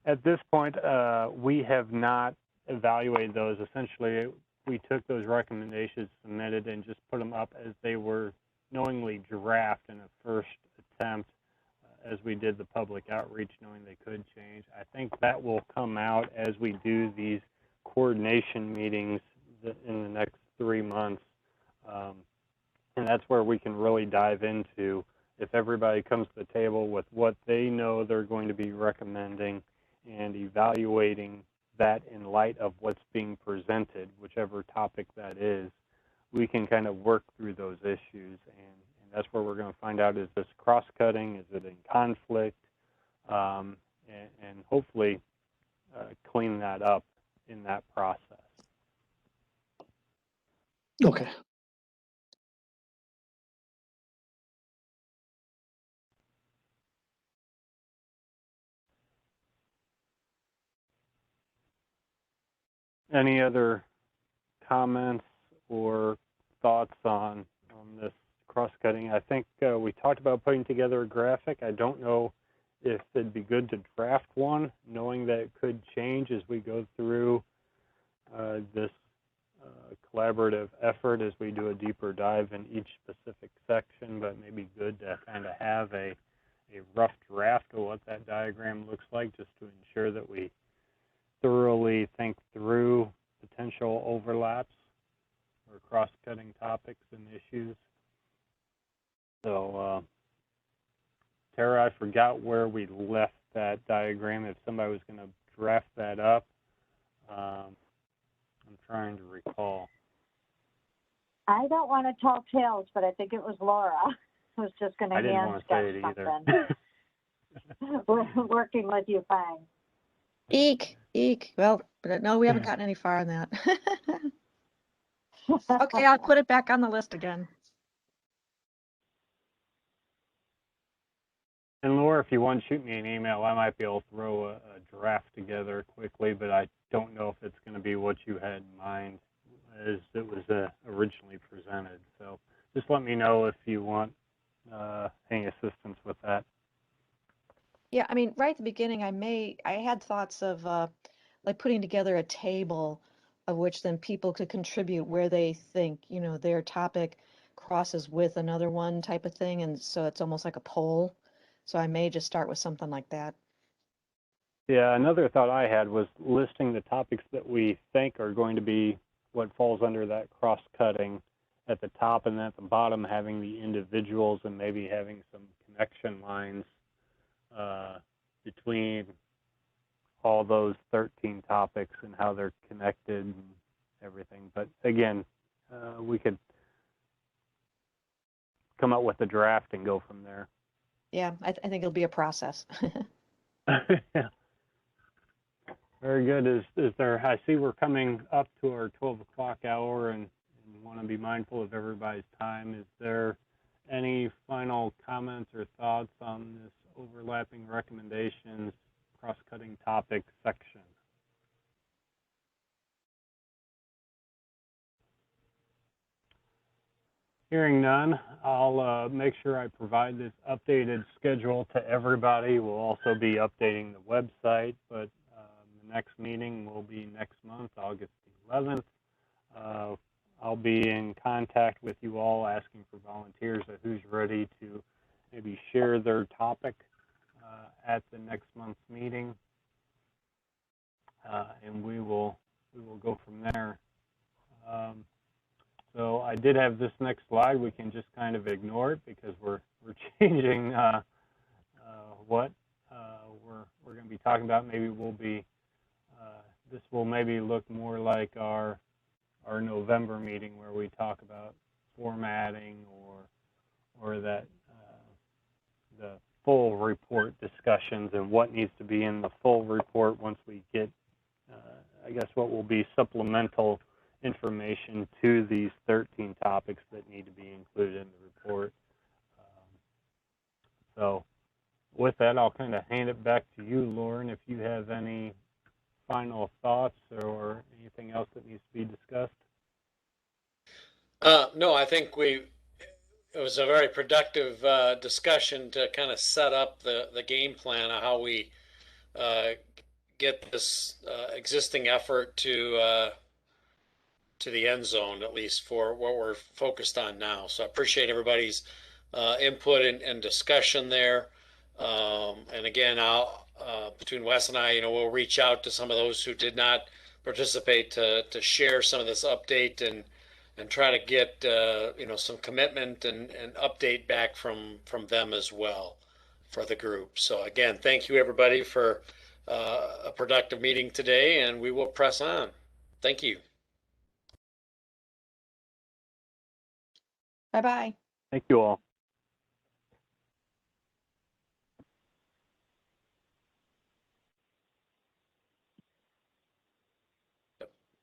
At this point, we have not evaluated those. Essentially, we took those recommendations submitted and just put them up as they were knowingly draft in a first attempt, as we did the public outreach, knowing they could change. I think that will come out as we do these coordination meetings in the next 3 months. And that's where we can really dive into if everybody comes to the table with what they know they're going to be recommending and evaluating that in light of what's being presented, whichever topic that is, we can kind of work through those issues. And that's where we're going to find out, is this cross-cutting, is it in conflict, and hopefully clean that up in that process. Okay. Any other comments or thoughts on this cross-cutting? I think we talked about putting together a graphic. I don't know if it'd be good to draft one, knowing that it could change as we go through this collaborative effort as we do a deeper dive in each specific section, but maybe good to kind of have a rough draft of what that diagram looks like, just to ensure that we thoroughly think through potential overlaps or cross-cutting topics and issues. So, Tara, I forgot where we left that diagram. If somebody was going to draft that up, I'm trying to recall. I don't want to tell tales, but I think it was Laura who was just going to hand sketch something. We're working with you fine. Eek, eek. Well, but no, we haven't gotten any far on that. Okay, I'll put it back on the list again. And Laura, if you want to shoot me an email, I might be able to throw a draft together quickly, but I don't know if it's going to be what you had in mind as it was originally presented. So just let me know if you want any assistance with that. Yeah, I mean, right at the beginning, I had thoughts of like putting together a table of which then people could contribute where they think, you know, their topic crosses with another one type of thing. And so it's almost like a poll. So I may just start with something like that. Yeah, another thought I had was listing the topics that we think are going to be what falls under that cross-cutting at the top, and then at the bottom having the individuals and maybe having some connection lines between all those 13 topics and how they're connected and everything. But again, we could come up with a draft and go from there. Yeah, I think it'll be a process. Yeah. Very good. Is there, I see we're coming up to our 12 o'clock hour and want to be mindful of everybody's time. Is there any final comments or thoughts on this overlapping recommendations, cross-cutting topic section? Hearing none, I'll make sure I provide this updated schedule to everybody. We'll also be updating the website, but the next meeting will be next month, August 11th. I'll be in contact with you all, asking for volunteers of who's ready to maybe share their topic at the next month's meeting, and we will go from there. So I did have this next slide. We can just kind of ignore it because we're changing what we're going to be talking about. Maybe we'll be this will maybe look more like our November meeting where we talk about formatting or that the full report discussions and what needs to be in the full report once we get I guess what will be supplemental information to these 13 topics that need to be included in the report. So with that, I'll kind of hand it back to you, Lauren, if you have any final thoughts or anything else that needs to be discussed. No, I think it was a very productive discussion to kind of set up the game plan of how we get this existing effort to the end zone, at least for what we're focused on now. So I appreciate everybody's input and discussion there. And again, between Wes and I, we'll reach out to some of those who did not participate to share some of this update and and try to get some commitment and update back from them as well for the group. So again, thank you everybody for a productive meeting today, and we will press on. Thank you. Bye-bye. Thank you all.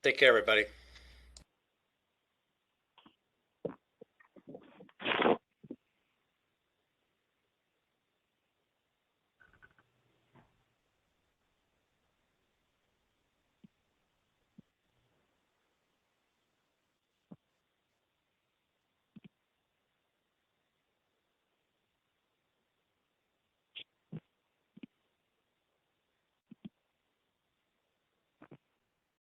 Take care, everybody.